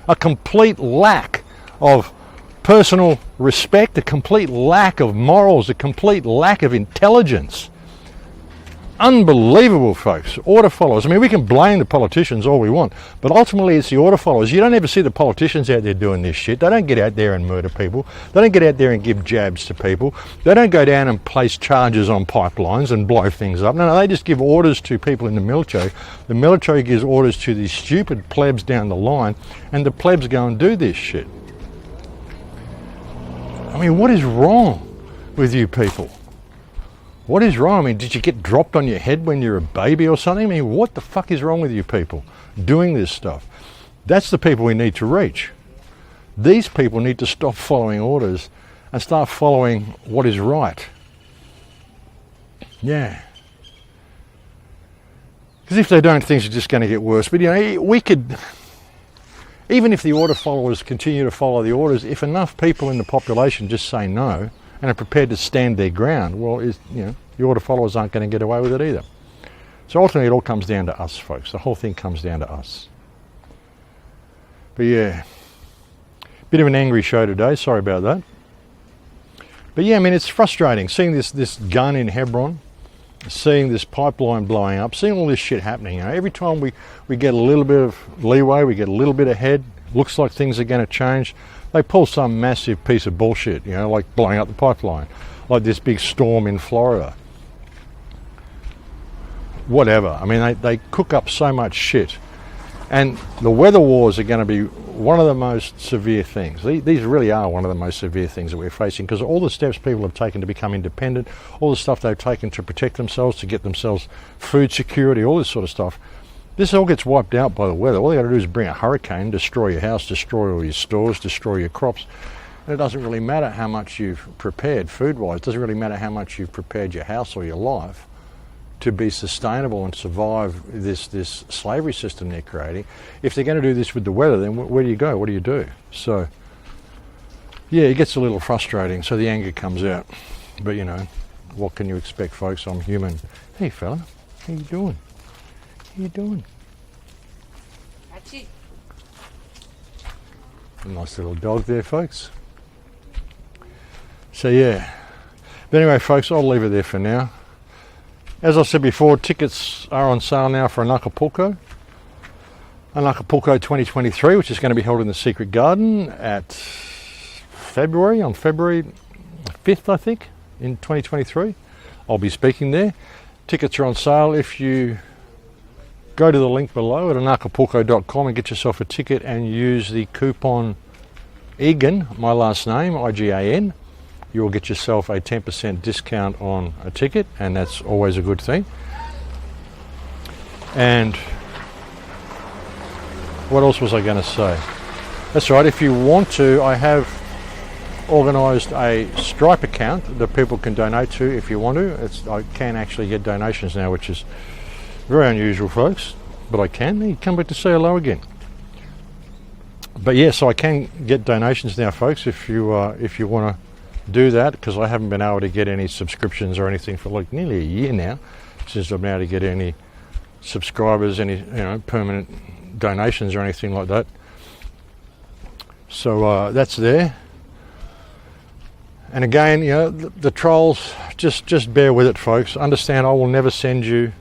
A complete lack of personal respect, a complete lack of morals, a complete lack of intelligence. Unbelievable, folks. Order followers. I mean, we can blame the politicians all we want, but ultimately it's the order followers. You don't ever see the politicians out there doing this shit. They don't get out there and murder people. They don't get out there and give jabs to people. They don't go down and place charges on pipelines and blow things up. No, they just give orders to people in the military. The military gives orders to these stupid plebs down the line, and the plebs go and do this shit. I mean, what is wrong with you people? What is wrong? I mean, did you get dropped on your head when you're a baby or something? I mean, what the fuck is wrong with you people doing this stuff? That's the people we need to reach. These people need to stop following orders and start following what is right. Yeah. Because if they don't, things are just going to get worse. But, you know, we could... Even if the order followers continue to follow the orders, if enough people in the population just say no and are prepared to stand their ground, well, the order followers aren't going to get away with it either. So ultimately it all comes down to us, folks. The whole thing comes down to us. But yeah, bit of an angry show today, sorry about that. But yeah, I mean, it's frustrating seeing this gun in Hebron, seeing this pipeline blowing up, seeing all this shit happening. Every time we get a little bit of leeway, we get a little bit ahead, looks like things are going to change, they pull some massive piece of bullshit, like blowing up the pipeline, like this big storm in Florida. Whatever. I mean, they cook up so much shit. And the weather wars are going to be one of the most severe things. These really are one of the most severe things that we're facing, because all the steps people have taken to become independent, all the stuff they've taken to protect themselves, to get themselves food security, all this sort of stuff, this all gets wiped out by the weather. All you got to do is bring a hurricane, destroy your house, destroy all your stores, destroy your crops. And it doesn't really matter how much you've prepared food-wise. It doesn't really matter how much you've prepared your house or your life to be sustainable and survive this slavery system they're creating. If they're going to do this with the weather, then where do you go? What do you do? So, yeah, it gets a little frustrating, so the anger comes out. But, what can you expect, folks? I'm human. Hey, fella, how you doing? How you doing? That's it. A nice little dog there, folks. So, yeah. But anyway, folks, I'll leave it there for now. As I said before, tickets are on sale now for Acapulco 2023, which is going to be held in the Secret Garden on February 5th, I think, in 2023. I'll be speaking there. Tickets are on sale. If you go to the link below at anacapulco.com and get yourself a ticket and use the coupon EGAN, my last name, IGAN, you will get yourself a 10% discount on a ticket, and that's always a good thing. And what else was I going to say? That's right, if you want to, I have organised a Stripe account that people can donate to if you want to. I can actually get donations now, which is very unusual, folks, but I can. You come back to say hello again. But yeah, so I can get donations now, folks, if you want to do that, because I haven't been able to get any subscriptions or anything for like nearly a year now, since I've been able to get any subscribers, any permanent donations or anything like that. So that's there. And again, the trolls, just bear with it, folks. Understand, I will never send you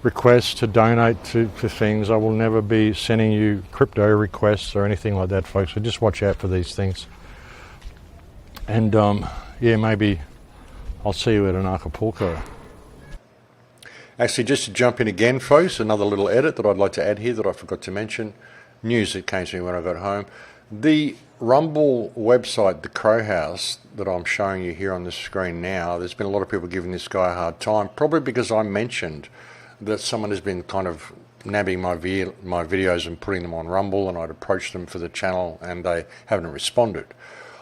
requests to donate for things. I will never be sending you crypto requests or anything like that, folks. So just watch out for these things. And yeah, maybe I'll see you at an Acapulco. Actually, just to jump in again, folks, another little edit that I'd like to add here that I forgot to mention. News that came to me when I got home. The Rumble website, the Crow House, that I'm showing you here on the screen now, there's been a lot of people giving this guy a hard time, probably because I mentioned that someone has been kind of nabbing my videos and putting them on Rumble, and I'd approached them for the channel and they haven't responded.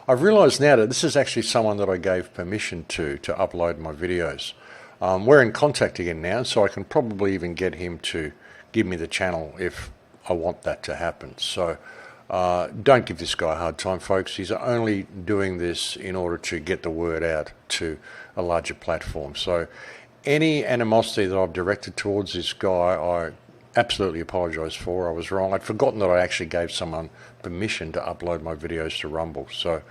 I've realised now that this is actually someone that I gave permission to upload my videos. We're in contact again now, so I can probably even get him to give me the channel if I want that to happen. So don't give this guy a hard time, folks. He's only doing this in order to get the word out to a larger platform. So any animosity that I've directed towards this guy, I absolutely apologise for. I was wrong. I'd forgotten that I actually gave someone permission to upload my videos to Rumble. So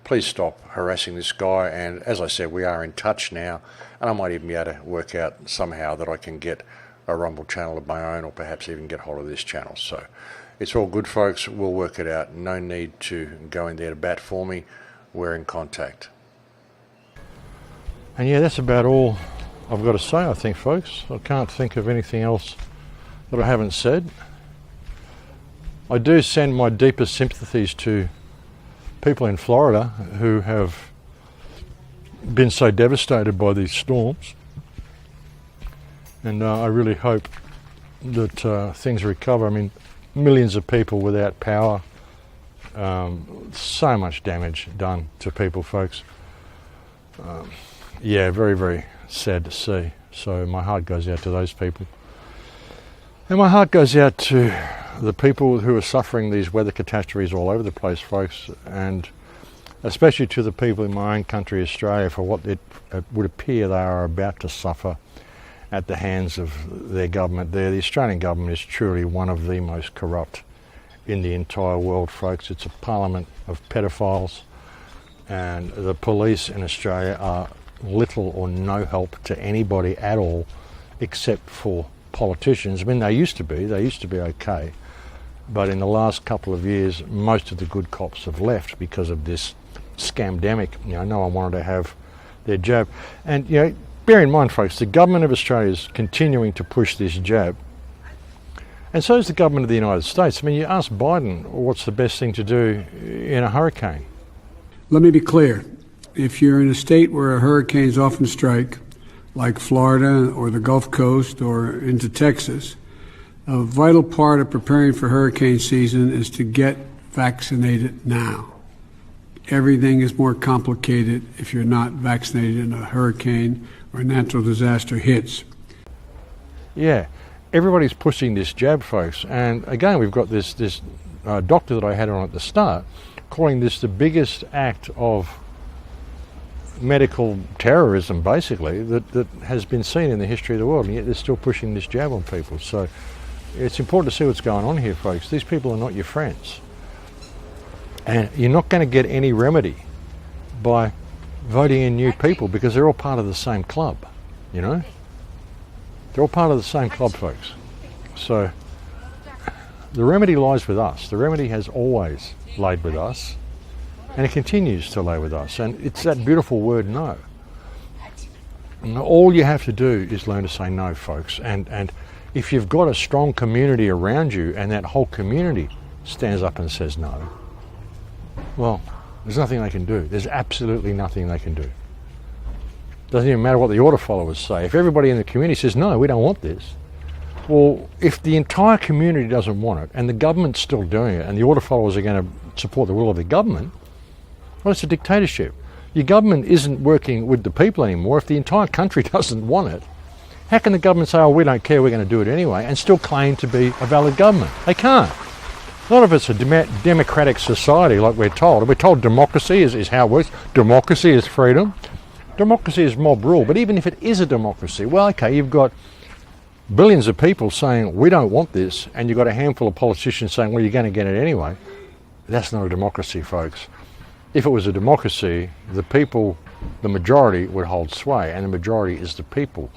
please stop harassing this guy. And as I said, we are in touch now, and I might even be able to work out somehow that I can get a Rumble channel of my own, or perhaps even get hold of this channel. So it's all good, folks. We'll work it out. No need to go in there to bat for me. We're in contact. And yeah, that's about all I've got to say, I think, folks. I can't think of anything else that I haven't said. I do send my deepest sympathies to people in Florida who have been so devastated by these storms, and I really hope that things recover. I mean, millions of people without power, so much damage done to people, folks. Yeah, very, very sad to see. So my heart goes out to those people. And my heart goes out to the people who are suffering these weather catastrophes all over the place, folks, and especially to the people in my own country, Australia, for what it would appear they are about to suffer at the hands of their government there. The Australian government is truly one of the most corrupt in the entire world, folks. It's a parliament of pedophiles, and the police in Australia are little or no help to anybody at all except for politicians. I mean, they used to be okay, but in the last couple of years most of the good cops have left because of this scamdemic. You know, no one wanted to have their jab, and you know, bear in mind, folks, the government of Australia is continuing to push this jab, and so is the government of the United States. I mean, you ask Biden what's the best thing to do in a hurricane. Let me be clear. If you're in a state where hurricanes often strike, like Florida or the Gulf Coast or into Texas, a vital part of preparing for hurricane season is to get vaccinated now. Everything is more complicated if you're not vaccinated in a hurricane or natural disaster hits. Yeah, everybody's pushing this jab, folks. And again, we've got this doctor that I had on at the start calling this the biggest act of medical terrorism, basically, that has been seen in the history of the world, and yet they're still pushing this jab on people. So it's important to see what's going on here, folks. These people are not your friends, and you're not going to get any remedy by voting in new people, because they're all part of the same club, you know? They're all part of the same club, folks. So the remedy lies with us. The remedy has always laid with us, and it continues to lay with us, and it's that beautiful word no. And all you have to do is learn to say no, folks, and if you've got a strong community around you and that whole community stands up and says no, well, there's nothing they can do. There's absolutely nothing they can do. Doesn't even matter what the order followers say. If everybody in the community says no, we don't want this, well, if the entire community doesn't want it and the government's still doing it and the order followers are going to support the will of the government, well, it's a dictatorship. Your government isn't working with the people anymore. If the entire country doesn't want it, how can the government say, oh, we don't care, we're going to do it anyway, and still claim to be a valid government? They can't. A lot of it's a democratic society, like we're told. We're told democracy is how it works. Democracy is freedom. Democracy is mob rule. But even if it is a democracy, well, okay, you've got billions of people saying, we don't want this, and you've got a handful of politicians saying, well, you're going to get it anyway. That's not a democracy, folks. If it was a democracy, the people, the majority would hold sway, and the majority is the people.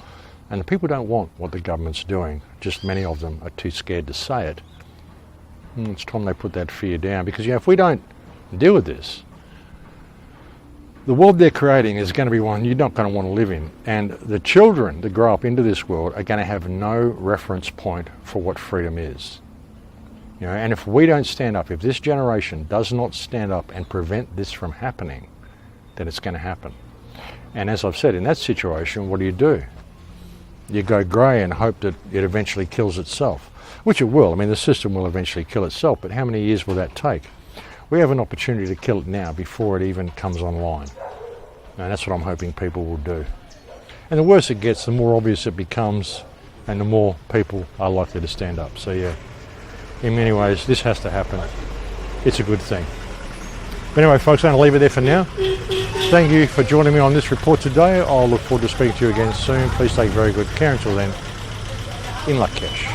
And the people don't want what the government's doing. Just many of them are too scared to say it. And it's time they put that fear down, because, you know, if we don't deal with this, the world they're creating is going to be one you're not going to want to live in. And the children that grow up into this world are going to have no reference point for what freedom is. You know, and if we don't stand up, if this generation does not stand up and prevent this from happening, then it's going to happen. And as I've said, in that situation, what do? You go grey and hope that it eventually kills itself, which it will. I mean, the system will eventually kill itself, but how many years will that take? We have an opportunity to kill it now before it even comes online. And that's what I'm hoping people will do. And the worse it gets, the more obvious it becomes, and the more people are likely to stand up. So yeah, in many ways, this has to happen. It's a good thing. But anyway, folks, I'm going to leave it there for now. Thank you for joining me on this report today. I'll look forward to speaking to you again soon. Please take very good care. Until then, in Lakesh.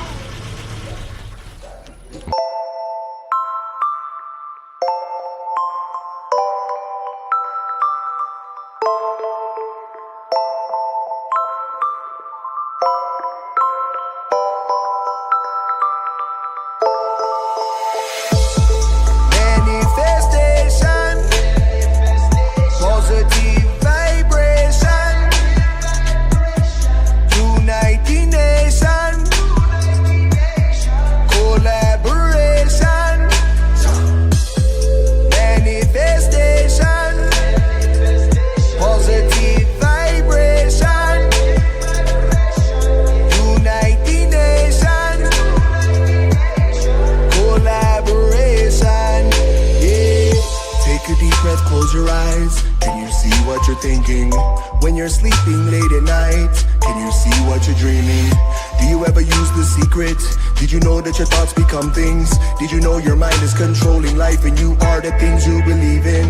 Close your eyes. Can you see what you're thinking? When you're sleeping late at night, can you see what you're dreaming? Do you ever use The Secret? Did you know that your thoughts become things? Did you know your mind is controlling life and you are the things you believe in?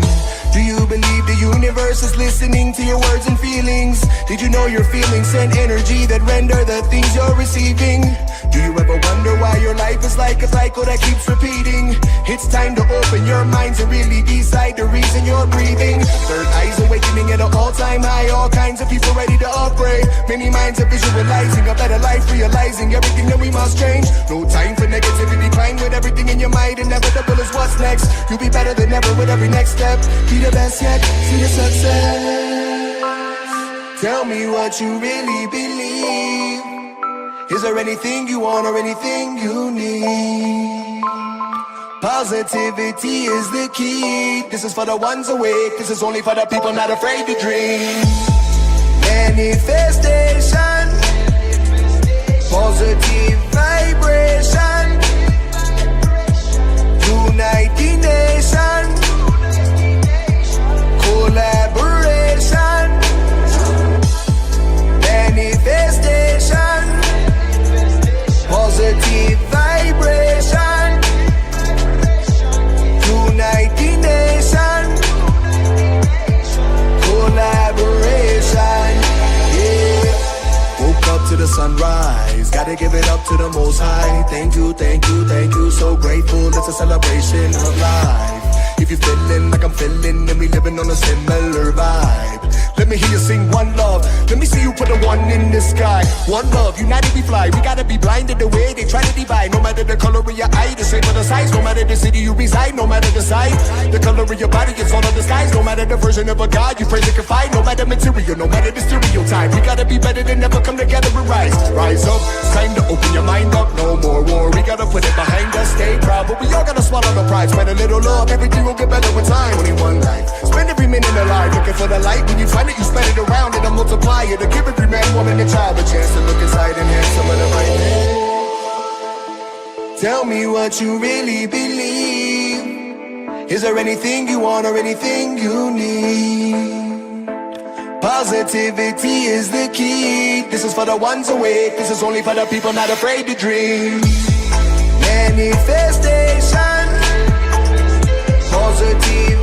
Do you believe the universe is listening to your words and feelings? Did you know your feelings send energy that render the things you're receiving? Do you ever wonder why your life is like a cycle that keeps repeating? It's time to open your minds and really decide the reason you're breathing. Third eyes awakening at an all-time high. All kinds of people ready to upgrade. Many minds are visualizing a better life, realizing everything that we must change. No time for negativity, climb with everything in your mind. Inevitable is what's next. You'll be better than ever with every next step. Be the best yet, see your success. Tell me what you really believe. Is there anything you want or anything you need? Positivity is the key. This is for the ones awake. This is only for the people not afraid to dream. Manifestation, positive vibration, unite the nation, collaboration, manifestation, positive vibration, unite the nation, collaboration, yeah. Woke up to the sunrise, gotta give it up to the Most High. Thank you, thank you, thank you, so grateful. It's a celebration of life. If you're feeling like I'm feeling, then we living on a similar vibe. Let me hear you sing one love. Let me see you put a one in the sky. One love, united we fly. We gotta be blinded the way they try to divide. No matter the color of your eye, the shape of the size. No matter the city you reside, no matter the size. The color of your body, it's all of the skies. No matter the version of a God you pray to confide. No matter material, no matter the stereotype. We gotta be better than ever, come together and rise. Rise up, it's time to open your mind up. No more war, we gotta put it behind us. Stay proud, but we all gotta swallow the pride. Spread a little love, everything will get better with time. 21 life, spend every minute alive. Looking for the light, when you find it, you spend it around it and multiply it. To give every man, woman, and child a chance to look inside and have some of the right man. Tell me what you really believe. Is there anything you want or anything you need? Positivity is the key. This is for the ones awake. This is only for the people not afraid to dream. Manifestation, positive